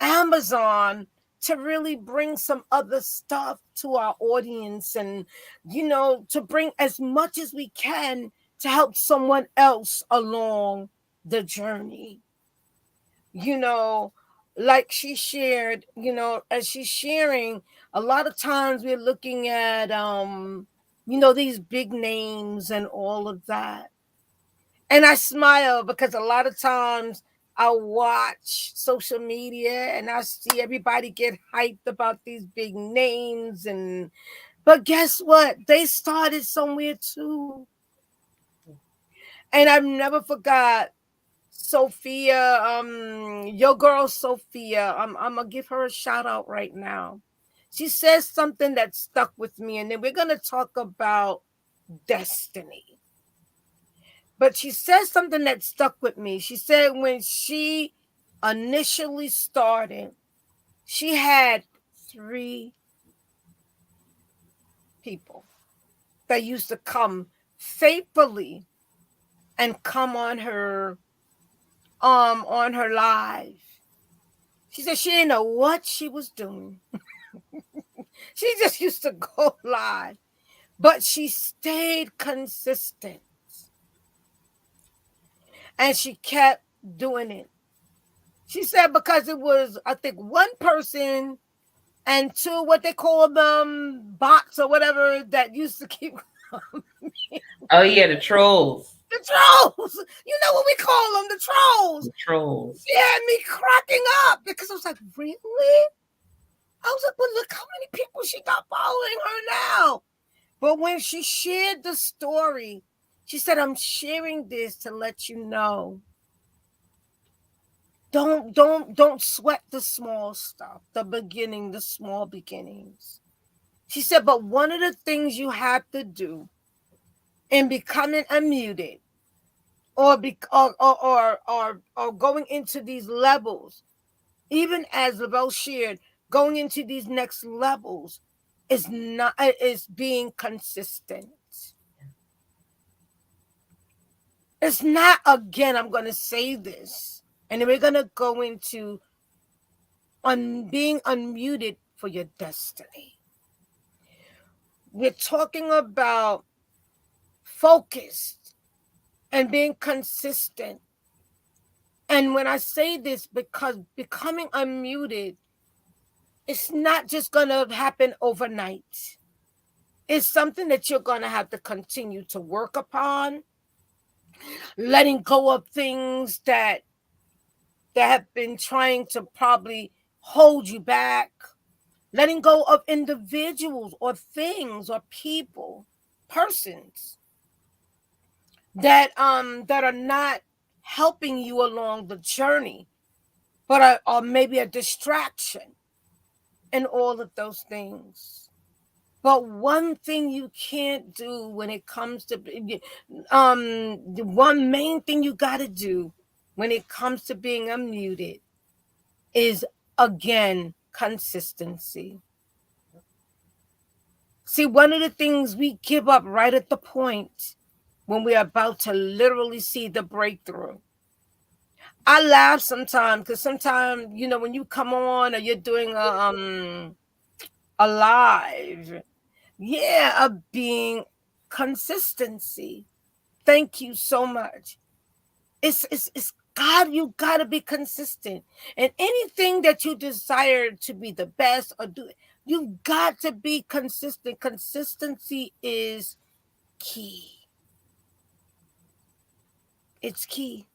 Amazon to really bring some other stuff to our audience, and to bring as much as we can to help someone else along the journey. you know like she shared, as she's sharing, a lot of times we're looking at these big names and all of that, and I smile because a lot of times I watch social media and I see everybody get hyped about these big names, and but guess what? They started somewhere too. And I've never forgot Sophia, your girl Sophia. I'm gonna give her a shout out right now. She says something that stuck with me, and then we're gonna talk about destiny. But she said something that stuck with me. She said when she initially started, she had 3 people that used to come faithfully and come on her live. She said she didn't know what she was doing. She just used to go live, but she stayed consistent and she kept doing it. She said because it was, I think, one person and 2, what they call them, bots or whatever, that used to keep Oh yeah, the trolls. the trolls. You know what we call them, the trolls. The trolls. She had me cracking up because I was like, really? I was like, well, look how many people she got following her now. But when she shared the story, she said, I'm sharing this to let you know. Don't sweat the small stuff, the beginning, the small beginnings. She said, but one of the things you have to do in becoming unmuted or going into these levels, even as Lavelle shared, going into these next levels is being consistent. It's not, again, I'm going to say this, and then we're going to go into being unmuted for your destiny. We're talking about focused and being consistent. And when I say this, because becoming unmuted, it's not just going to happen overnight. It's something that you're going to have to continue to work upon, letting go of things that have been trying to probably hold you back, letting go of individuals or things or people, persons that are not helping you along the journey, but are maybe a distraction, and all of those things. But one thing you can't do when it comes to the one main thing you got to do when it comes to being unmuted is, again, consistency. See, one of the things we give up right at the point when we're about to literally see the breakthrough. I laugh sometimes because sometimes, when you come on or you're doing a live, yeah, of being consistency. Thank you so much. It's God, you gotta be consistent. And anything that you desire to be the best or do, you've got to be consistent. Consistency is key. It's key.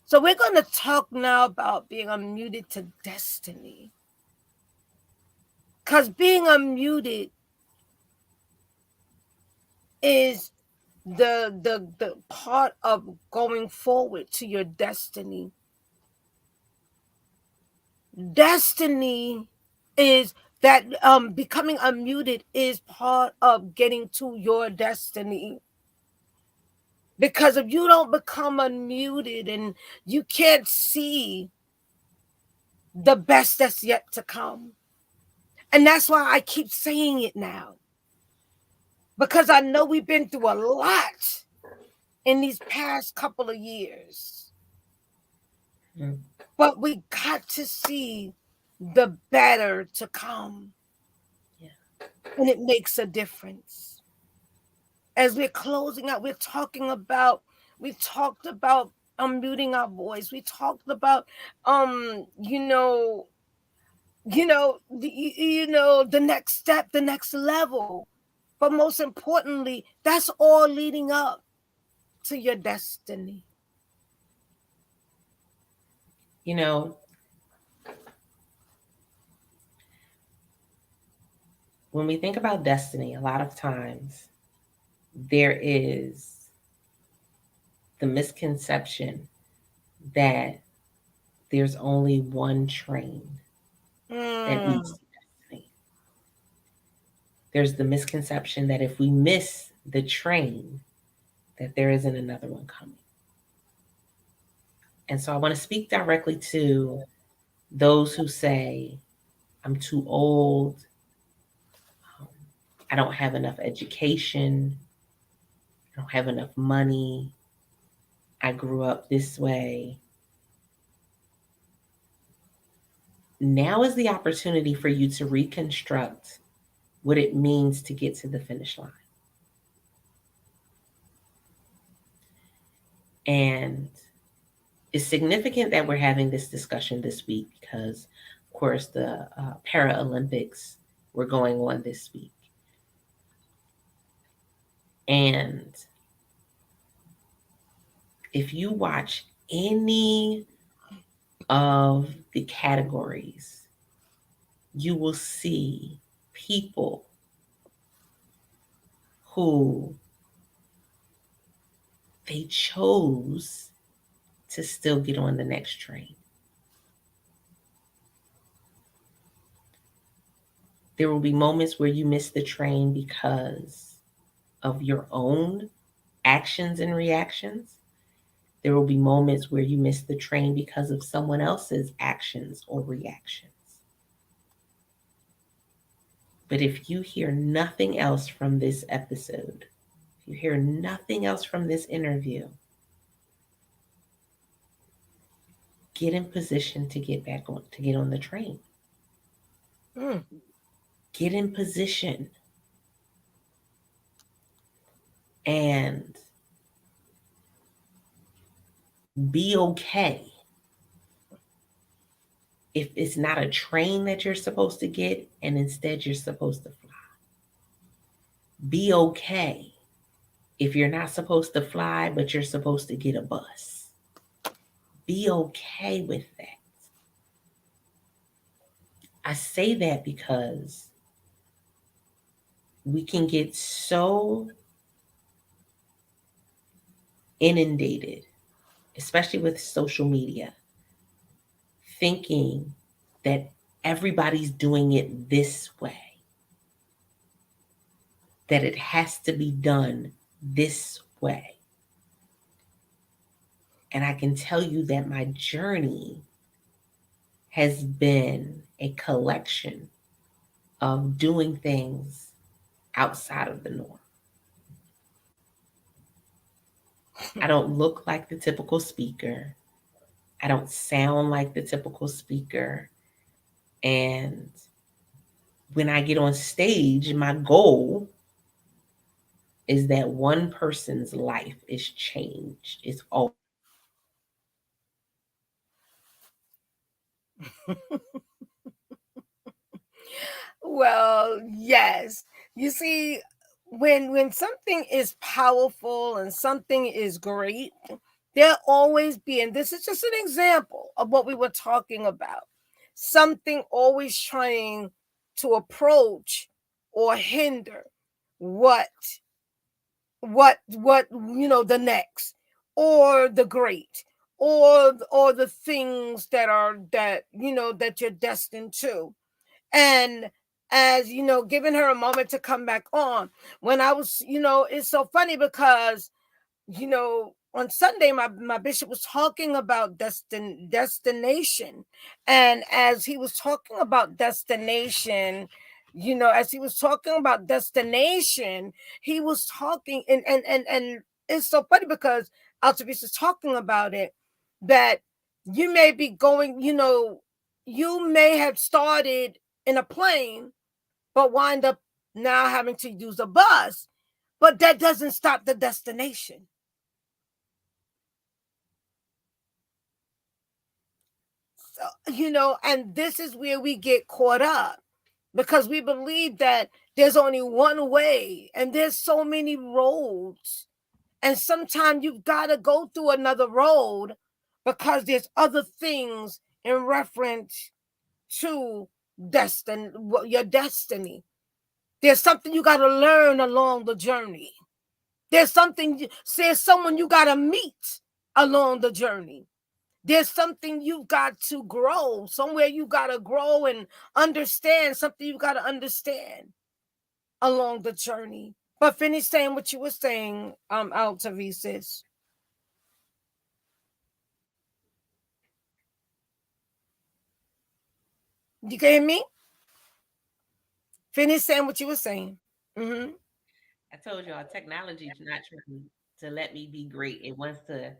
So we're going to talk now about being unmuted to destiny. Because being unmuted is the part of going forward to your destiny. Destiny is that becoming unmuted is part of getting to your destiny. Because if you don't become unmuted and you can't see the best that's yet to come. And that's why I keep saying it now. Because I know we've been through a lot in these past couple of years. Mm. But we got to see the better to come. Yeah. And it makes a difference. As we're closing out, we talked about unmuting our voice. We talked about the next step, the next level. But most importantly, that's all leading up to your destiny. When we think about destiny, a lot of times there is the misconception that there's only one train that leads to destiny. There's the misconception that if we miss the train, that there isn't another one coming. And so I want to speak directly to those who say, I'm too old, um, I don't have enough education, I don't have enough money, I grew up this way. Now is the opportunity for you to reconstruct what it means to get to the finish line. And it's significant that we're having this discussion this week because, of course, the Paralympics were going on this week. And if you watch any of the categories, you will see people who they chose to still get on the next train. There will be moments where you miss the train because of your own actions and reactions. There will be moments where you miss the train because of someone else's actions or reactions. But if you hear nothing else from this episode, if you hear nothing else from this interview, get in position to get back on, to get on the train. Mm. Get in position and be okay if it's not a train that you're supposed to get and instead you're supposed to fly. Be okay if you're not supposed to fly but you're supposed to get a bus. Be okay with that. I say that because we can get so inundated, especially with social media, thinking that everybody's doing it this way, that it has to be done this way. And I can tell you that my journey has been a collection of doing things outside of the norm. I don't look like the typical speaker. I don't sound like the typical speaker. And when I get on stage, my goal is that one person's life is changed. It's always my goal. Well, yes. You see, when something is powerful and something is great, there'll always be, and this is just an example of what we were talking about. Something always trying to approach or hinder what the next, or the great, or the things that you're destined to. And as giving her a moment to come back on, when I was, it's so funny because on Sunday, my bishop was talking about destination. And as he was talking about destination, as he was talking about destination, he was talking, and it's so funny because Altrovise is talking about it, that you may be going, you may have started in a plane, but wind up now having to use a bus, but that doesn't stop the destination. And this is where we get caught up, because we believe that there's only one way and there's so many roads, and sometimes you've got to go through another road because there's other things in reference to your destiny. There's something you got to learn along the journey. There's someone you got to meet along the journey. There's something you've got to grow, somewhere you got to grow and understand something you got to understand along the journey. But finish saying what you were saying, Altrovise. You can hear me? Finish saying what you were saying. Mm-hmm. I told y'all technology is not trying to let me be great. It wants to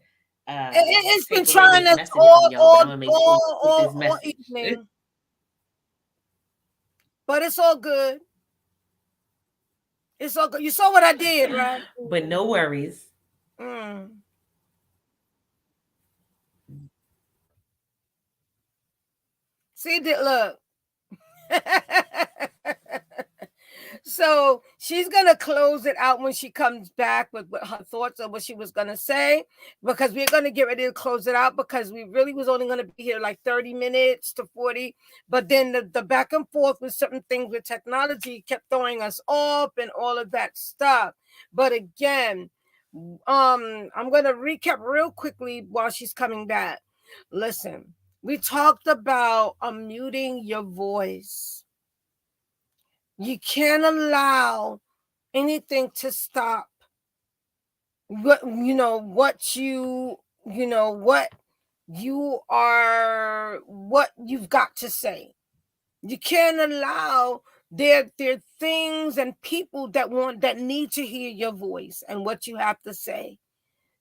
It's been take away trying this us message from y'all, but I'm all, gonna make sure all, you get all, this all message. evening, but it's all good. It's all good. You saw what I did, right? But no worries. Mm. See, look. So she's gonna close it out when she comes back with her thoughts of what she was gonna say, because we're gonna get ready to close it out because we really was only gonna be here like 30 minutes to 40, but then the back and forth with certain things with technology kept throwing us off and all of that stuff. But again, I'm gonna recap real quickly while she's coming back. Listen, we talked about unmuting your voice. You can't allow anything to stop what you are, what you've got to say. You can't allow there things and people that need to hear your voice and what you have to say.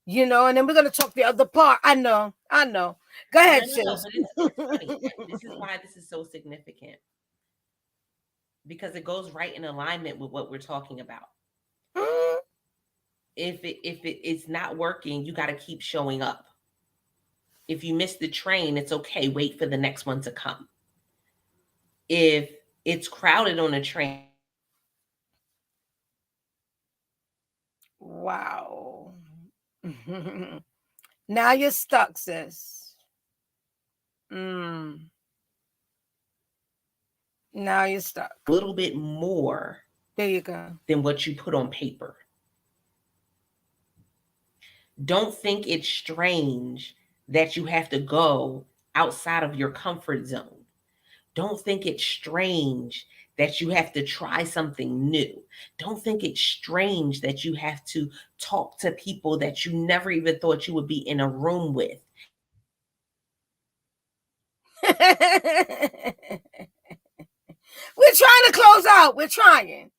And then we're gonna talk the other part. I know. Go No, ahead, no, sis. but it's funny. This is why this is so significant, because it goes right in alignment with what we're talking about. Mm. It's not working, you got to keep showing up. If you miss the train, it's okay. Wait for the next one to come. If it's crowded on a train, Wow. Now you're stuck, sis. Mm. Now you're stuck. a little bit more There you go. than what you put on paper. Don't think it's strange that you have to go outside of your comfort zone. Don't think it's strange that you have to try something new. Don't think it's strange that you have to talk to people that you never even thought you would be in a room with. We're trying to close out. We're trying.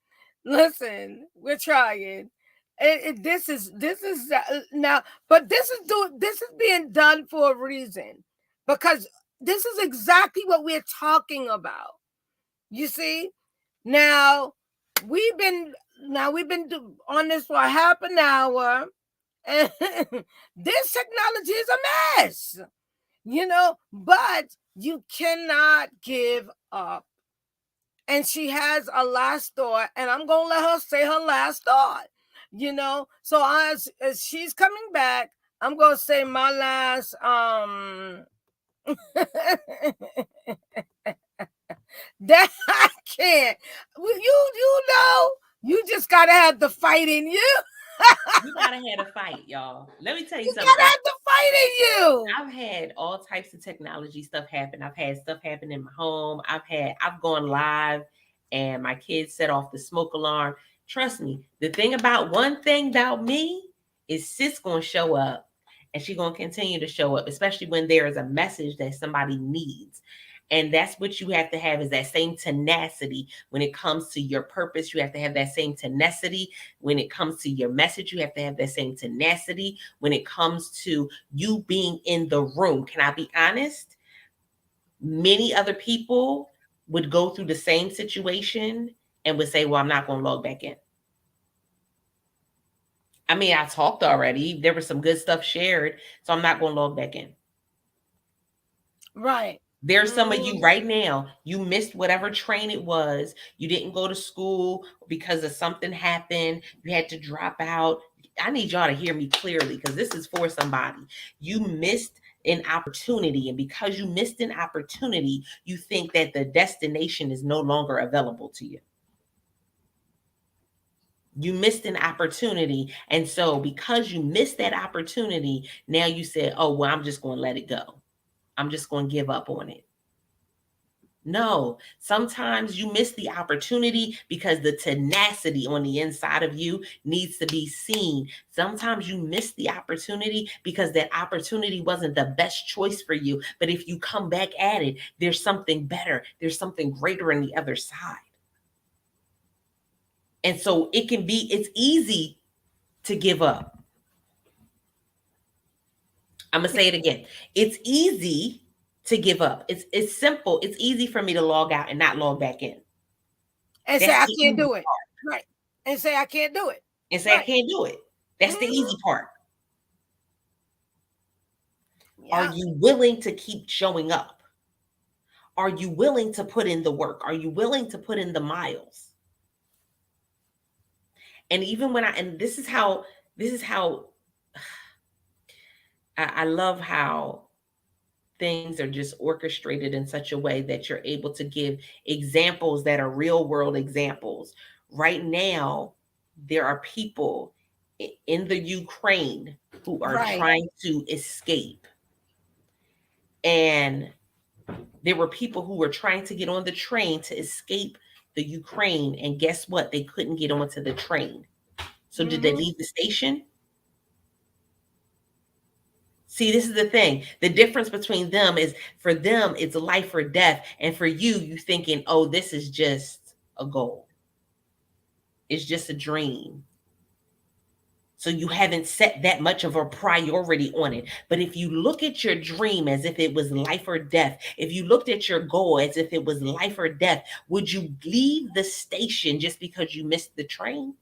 Listen, we're trying. This is now, but this is being done for a reason, because this is exactly what we're talking about. You see, now we've been on this for half an hour, and this technology is a mess. But you cannot give up. And she has a last thought, and I'm gonna let her say her last thought. So as she's coming back, I'm gonna say my last that I can't. You just gotta have the fight in you. You gotta have a fight, y'all. Let me tell you You gotta something. have the fight in you. I've had all types of technology stuff happen. I've had stuff happen in my home. I've gone live and my kids set off the smoke alarm. Trust me, the thing about one thing about me is sis gonna show up, and she gonna continue to show up, especially when there is a message that somebody needs. And that's what you have to have, is that same tenacity when it comes to your purpose. You have to have that same tenacity when it comes to your message. You have to have that same tenacity when it comes to you being in the room. Can I be honest? Many other people would go through the same situation and would say, well, I'm not going to log back in. I mean, I talked already. There was some good stuff shared, so I'm not going to log back in. Right. There's some of you right now, you missed whatever train it was. You didn't go to school because of something happened. You had to drop out. I need y'all to hear me clearly, because this is for somebody. You missed an opportunity. And because you missed an opportunity, you think that the destination is no longer available to you. You missed an opportunity. And so because you missed that opportunity, now you said, oh, well, I'm just going to let it go. I'm just going to give up on it. No, sometimes you miss the opportunity because the tenacity on the inside of you needs to be seen. Sometimes you miss the opportunity because that opportunity wasn't the best choice for you. But if you come back at it, there's something better, there's something greater on the other side. And so it's easy to give up. I'm going to say it again. It's easy to give up. It's simple. It's easy for me to log out and not log back in. And say That's I the can't easy do it. Right. And say I can't do it. and say I Right. can't do it. That's the Mm-hmm. easy part. Are Yeah. you willing to keep showing up? Are you willing to put in the work? Are you willing to put in the miles? And even when and this is how I love how things are just orchestrated in such a way that you're able to give examples that are real world examples. Right now, there are people in the Ukraine who are Right. trying to escape. And there were people who were trying to get on the train to escape the Ukraine. And guess what? They couldn't get onto the train. So did they Mm-hmm. leave the station? See, this is the thing. The difference between them is for them, it's life or death. And for you thinking, oh, this is just a goal. It's just a dream. So you haven't set that much of a priority on it. But if you look at your dream as if it was life or death, if you looked at your goal as if it was life or death, would you leave the station just because you missed the train?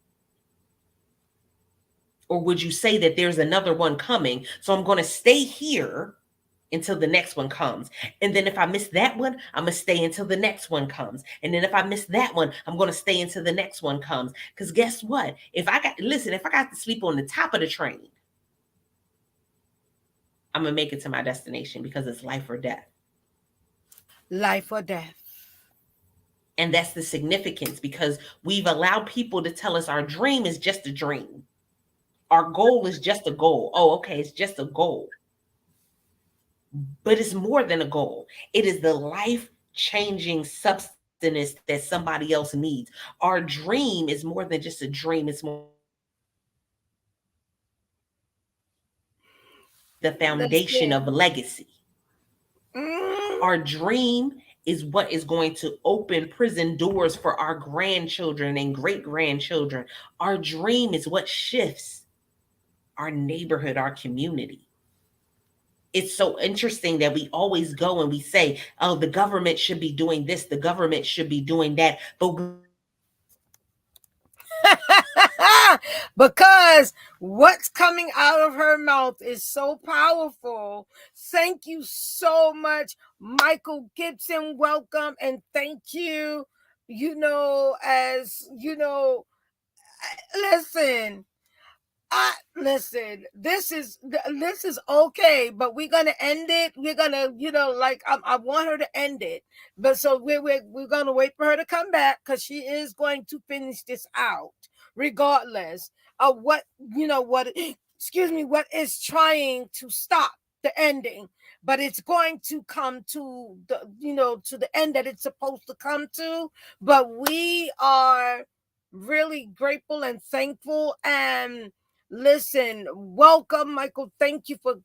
Or would you say that there's another one coming? So I'm going to stay here until the next one comes. And then if I miss that one, I'm going to stay until the next one comes. And then if I miss that one, I'm going to stay until the next one comes. Because guess what? If I got to sleep on the top of the train, I'm going to make it to my destination because it's life or death. Life or death. And that's the significance because we've allowed people to tell us our dream is just a dream. Our goal is just a goal. Oh, okay, it's just a goal. But it's more than a goal. It is the life-changing substance that somebody else needs. Our dream is more than just a dream. It's more than just a goal. Our dream is the foundation of Listen. legacy. Mm, Our dream is what is going to open prison doors for our grandchildren and great grandchildren. Our dream is what shifts our neighborhood, our community. It's so interesting that we always go and we say, oh, the government should be doing this, the government should be doing that. But we never ask ourselves, because what's coming out of her mouth is so powerful. Thank you so much, Michael Gibson. Welcome and thank you. As you know, listen. Listen, this is okay, but we're gonna end it. We're gonna, like I want her to end it, but so we're gonna wait for her to come back because she is going to finish this out, regardless of what excuse me, what is trying to stop the ending, but it's going to come to the end that it's supposed to come to. But we are really grateful and thankful and listen, welcome, Michael. Thank you for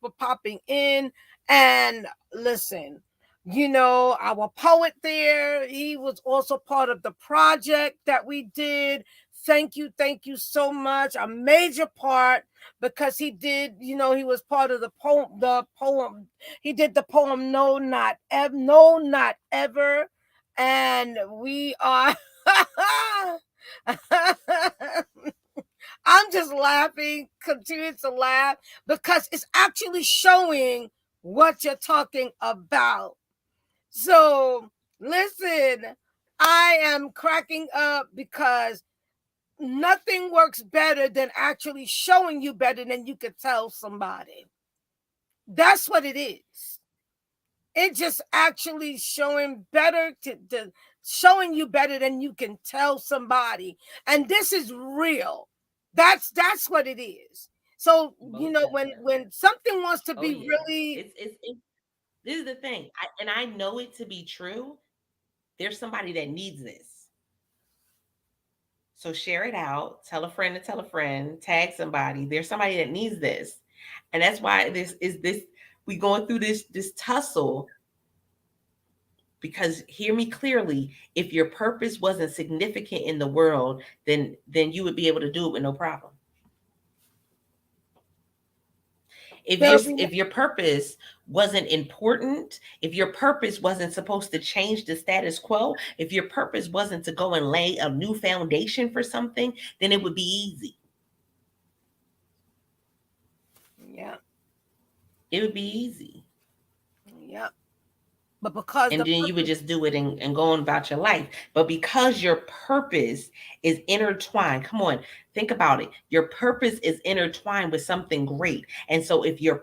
for popping in. And listen, our poet there, he was also part of the project that we did. Thank you so much. A major part because he did, he was part of the poem. He did the poem No Not Ever. And we are I'm just laughing, continue to laugh because it's actually showing what you're talking about. So, listen, I am cracking up because nothing works better than actually showing you better than you could tell somebody. That's what it is. It just actually showing better to showing you better than you can tell somebody. And this is real. That's what it is. So, most when definitely. something wants to Oh be yeah. really It's This is the thing. And I know it to be true. There's somebody that needs this. So share it out. Tell a friend to tell a friend. Tag somebody. There's somebody that needs this. And that's why this we going through this tussle. Because hear me clearly, if your purpose wasn't significant in the world, then you would be able to do it with no problem. There'll be If your purpose wasn't important, if your purpose wasn't supposed to change the status quo, if your purpose wasn't to go and lay a new foundation for something, then it would be easy. yeah, It would be easy. yeah. But because And the then you would purpose, just do it and go on about your life. But because your purpose is intertwined, come on, think about it. Your purpose is intertwined with something great. And so if you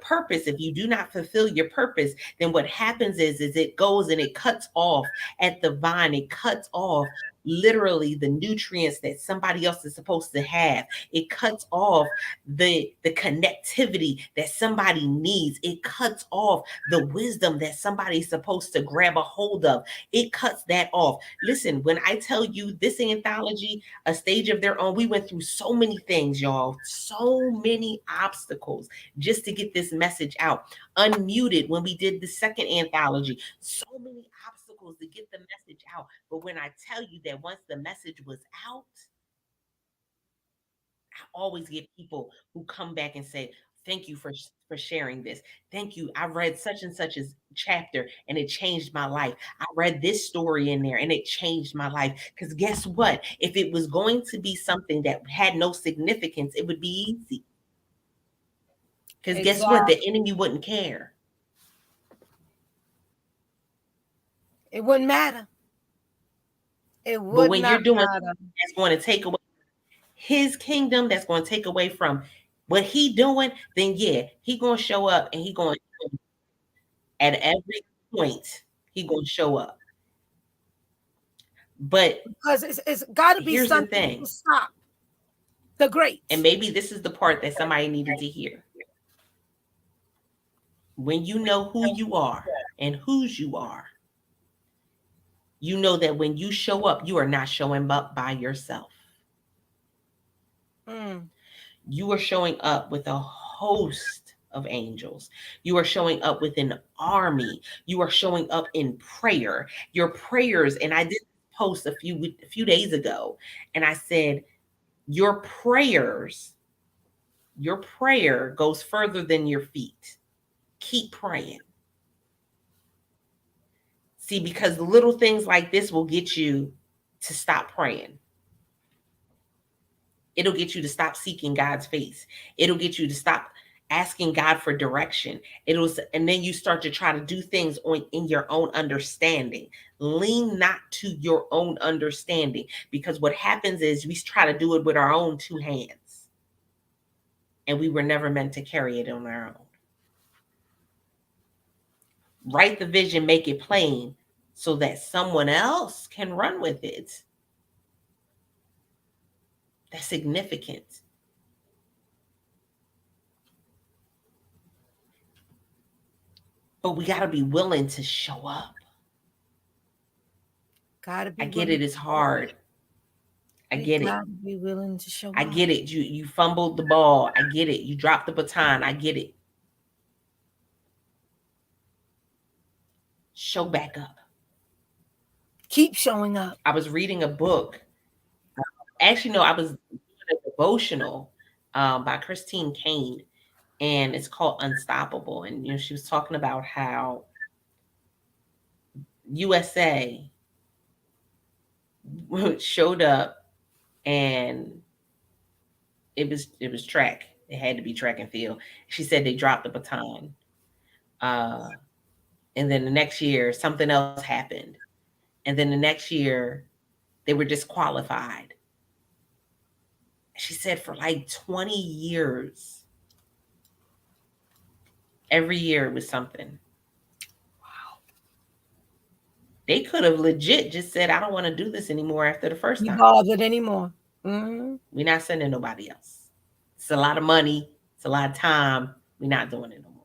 do not fulfill your purpose, then what happens is it goes and it cuts off at the vine. It cuts off literally the nutrients that somebody else is supposed to have. It cuts off the connectivity that somebody needs. It cuts off the wisdom that somebody's supposed to grab a hold of. It cuts that off. Listen, when I tell you this anthology, A Stage of Their Own, we went through so many things, y'all, so many obstacles just to get this message out. Unmuted, when we did the second anthology, so many obstacles to get the message out. But when I tell you that once the message was out, I always get people who come back and say, "Thank you for sharing this. Thank you. I read such and such as chapter and it changed my life. I read this story in there and it changed my life." Because guess what? If it was going to be something that had no significance, it would be easy. Because guess what? exactly, The enemy wouldn't care. it wouldn't matter. It But would when you're not doing matter something that's going to take away his kingdom, that's going to take away from what he doing, then yeah, he going to show up and he going at every point, he going to show up. But because it's got to be here's the something to thing, stop the and greats. maybe this is the part that somebody needed to hear. When you know who you are and whose you know that when you show up, you are not showing up by yourself. Mm. You are showing up with a host of angels. You are showing up with an army. You are showing up in prayer. Your prayers, and I did post a few days ago, and I said, your prayers, your prayer goes further than your feet. Keep praying. See, because little things like this will get you to stop praying. It'll get you to stop seeking God's face. It'll get you to stop asking God for direction. And then you start to try to do things in your own understanding. Lean not to your own understanding, because what happens is we try to do it with our own two hands. And we were never meant to carry it on our own. Write the vision, make it plain so that someone else can run with it. That's significant. But we got to be willing to show up. Gotta I be get willing. it, it's hard. I We get it. gotta be willing to show I up. get it. You fumbled the ball. I get it. You dropped the baton. I get it. Show back up. Keep showing up. I was reading a book. Actually, no, I was doing a devotional by Christine Kane, and it's called Unstoppable. And she was talking about how USA showed up, and it was track. It had to be track and field. She said they dropped the baton. Uh, and then the next year, something else happened. And then the next year, they were disqualified. She said for like 20 years, every year it was something. They could have legit just said, I don't want to do this anymore after the first Be time. bothered anymore. Mm-hmm. We're not sending nobody else. It's a lot of money. It's a lot of time. We're not doing it no more.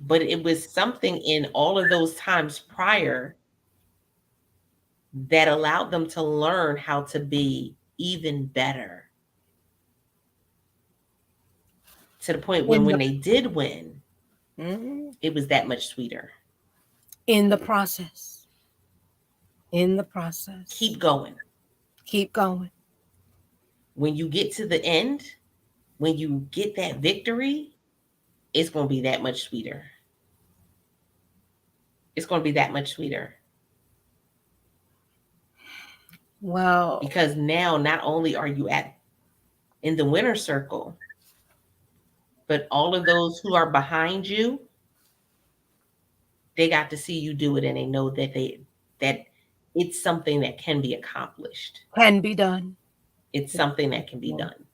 But it was something in all of those times prior that allowed them to learn how to be even better, to the point In when the they did win, Mhm. it was that much sweeter. In the process. In the process. Keep going. Keep going. When you get to the end, when you get that victory, it's going to be that much sweeter. It's going to be that much sweeter. Well, Because now not only are you at in the winner circle, but all of those who are behind you, they got to see you do it, and they know that it's something that can be accomplished. can be done. It's something that can be done.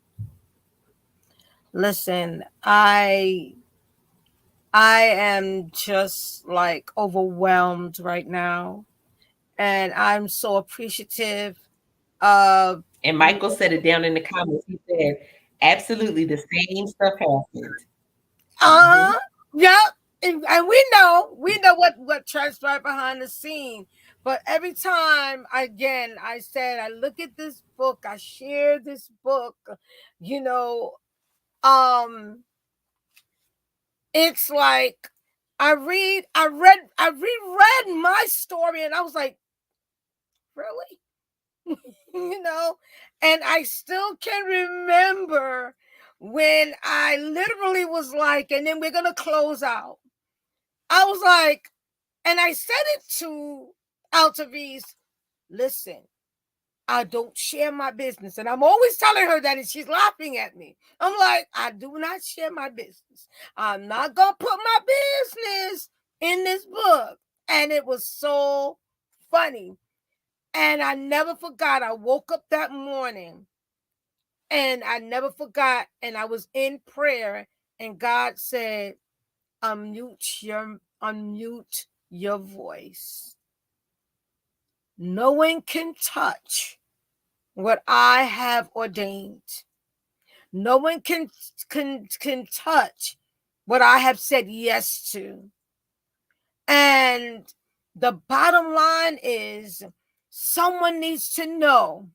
Listen, I am just like overwhelmed right now, and I'm so appreciative of And Michael said it down in the comments. He said, absolutely the same stuff happened. uh yep. And we know what transpired behind the scene. But every time, again, I said, I look at this book, I share this book, you know, um it's like I reread my story, and I was like, really? you know, and I still can remember when I literally was like, and then we're gonna close out. I was like, and I said it to Altrovise, listen, I don't share my business. And I'm always telling her that, and she's laughing at me. I'm like, I do not share my business. I'm not going to put my business in this book. And it was so funny. And I never forgot. I woke up that morning and I never forgot. And I was in prayer, and God said, unmute your voice. No one can touch what I have ordained. No one can touch what I have said yes to. And the bottom line is, someone needs to know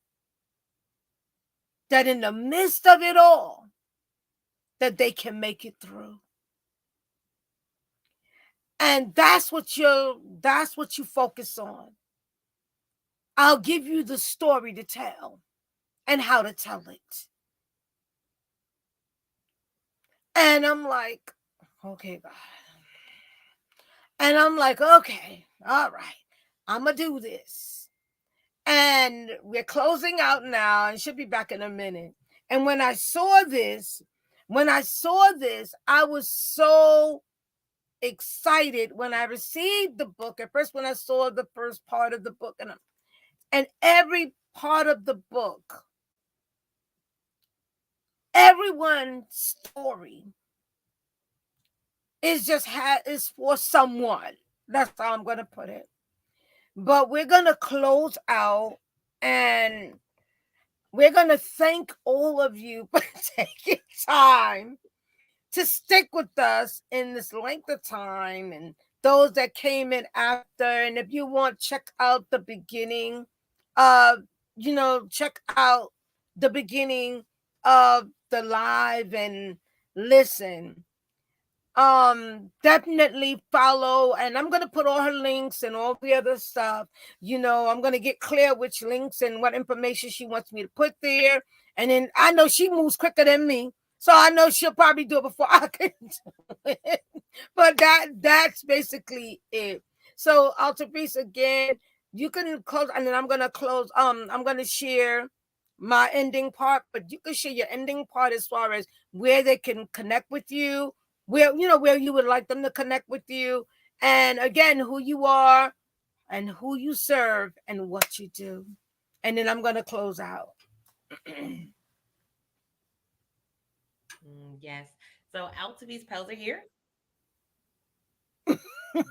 that in the midst of it all, that they can make it through. And that's what you focus on. I'll give you the story to tell and how to tell it. And I'm like, okay, God. And I'm like, okay, all right, I'm going to do this. And we're closing out now, and she'll be back in a minute. And when I saw this, I was so excited when I received the book. At first, when I saw the first part of the book, and every part of the book, everyone's story is for someone. That's how I'm going to put it. But we're going to close out, and we're going to thank all of you for taking time to stick with us in this length of time, and those that came in after. And if you want, check out the beginning, uh, check out the beginning of the live and listen. Definitely follow, and I'm gonna put all her links and all the other stuff. I'm gonna get clear which links and what information she wants me to put there. And then I know she moves quicker than me, so I know she'll probably do it before I can do it. But that's basically it. So Altrovise, again, you can close, and then I'm gonna close. I'm gonna share my ending part, but you can share your ending part as far as where they can connect with you, where you would like them to connect with you, and again, who you are and who you serve and what you do. And then I'm going to close out. Yes. So Altavise Pelzer here.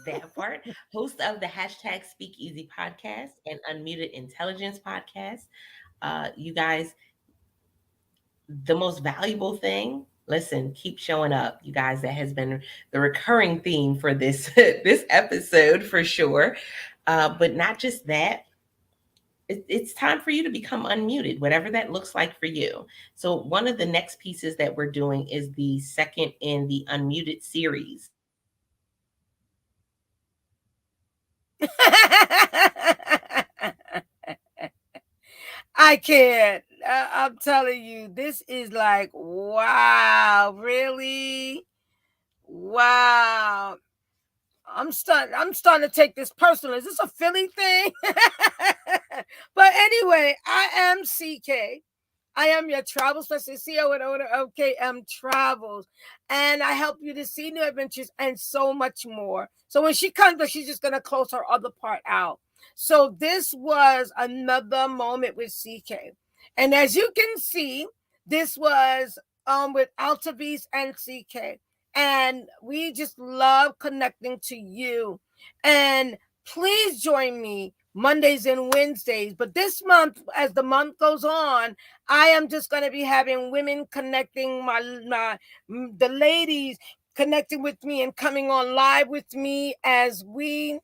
That part. Host of the hashtag Speakeasy podcast and Unmuted Intelligence podcast. You guys, the most valuable thing Listen, keep showing up, you guys. That has been the recurring theme for this this episode for sure. But not just that, it's time for you to become unmuted, whatever that looks like for you. So, one of the next pieces that we're doing is the second in the unmuted series. I can't. I'm telling you, this is like, wow, really? Wow. I'm starting to take this personal. Is this a Philly thing? But anyway, I am CK. I am your travel specialist, CEO and owner of KM Travels. And I help you to see new adventures and so much more. So when she comes, but she's just going to close her other part out. So this was another moment with CK. And as you can see, this was with Altrovise and CK. And we just love connecting to you. And please join me Mondays and Wednesdays. But this month, as the month goes on, I am just going to be having women connecting the ladies connecting with me and coming on live with me as we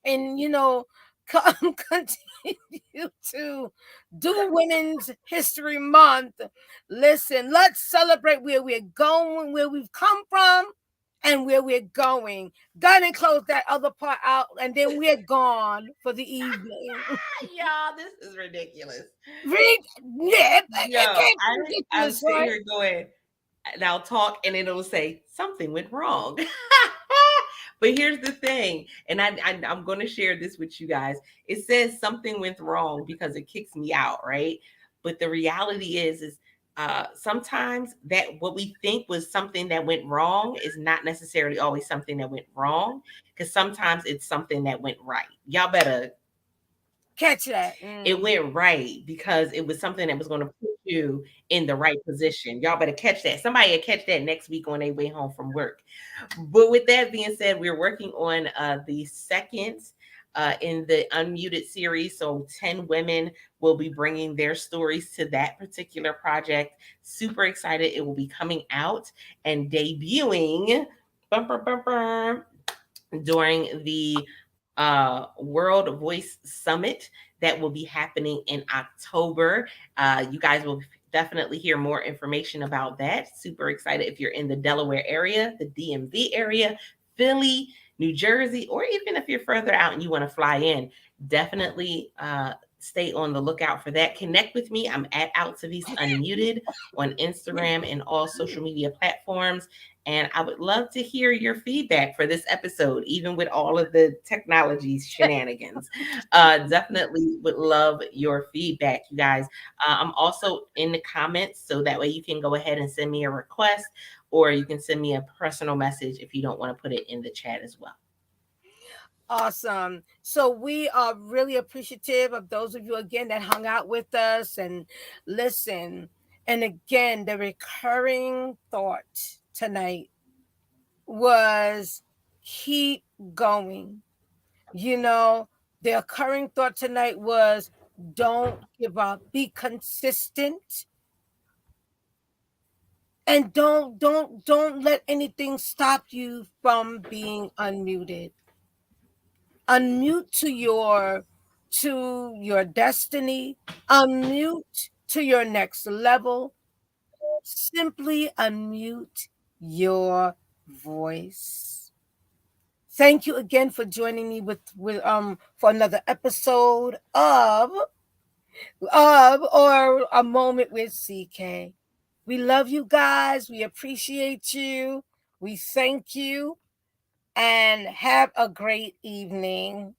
and continue to do Women's History Month. Listen, let's celebrate where we're going, where we've come from, and where we're going. Go ahead and close that other part out, and then we're gone for the evening. Y'all, this is ridiculous. Read, yeah, Yo, it can't be I'm ridiculous, sitting right? here going, and I'll talk, and it'll say something went wrong. But here's the thing, and I'm going to share this with you guys. It says something went wrong because it kicks me out, right? But the reality is sometimes that what we think was something that went wrong is not necessarily always something that went wrong, because sometimes it's something that went right. Y'all better Catch that. it went right because it was something that was going to put you in the right position. Y'all better catch that. Somebody will catch that next week on their way home from work. But with that being said, we're working on the second in the Unmuted series. So 10 women will be bringing their stories to that particular project. Super excited. It will be coming out and debuting during the World Voice Summit that will be happening in October. You guys will definitely hear more information about that. Super excited if you're in the Delaware area, the DMV area, Philly, New Jersey, or even if you're further out and you want to fly in, definitely stay on the lookout for that. Connect with me. I'm at Altrovise Unmuted on Instagram and all social media platforms. And I would love to hear your feedback for this episode, even with all of the technology shenanigans. Definitely would love your feedback, you guys. I'm also in the comments, so that way you can go ahead and send me a request, or you can send me a personal message if you don't want to put it in the chat as well. Awesome. So we are really appreciative of those of you again that hung out with us and listen. And again, the recurring thought tonight was keep going. You know, the occurring thought tonight was don't give up, be consistent, and don't let anything stop you from being unmuted. Unmute to your destiny, unmute to your next level. Simply unmute your voice. Thank you again for joining me with for another episode or a moment with CK. We love you guys. We appreciate you. We thank you and have a great evening.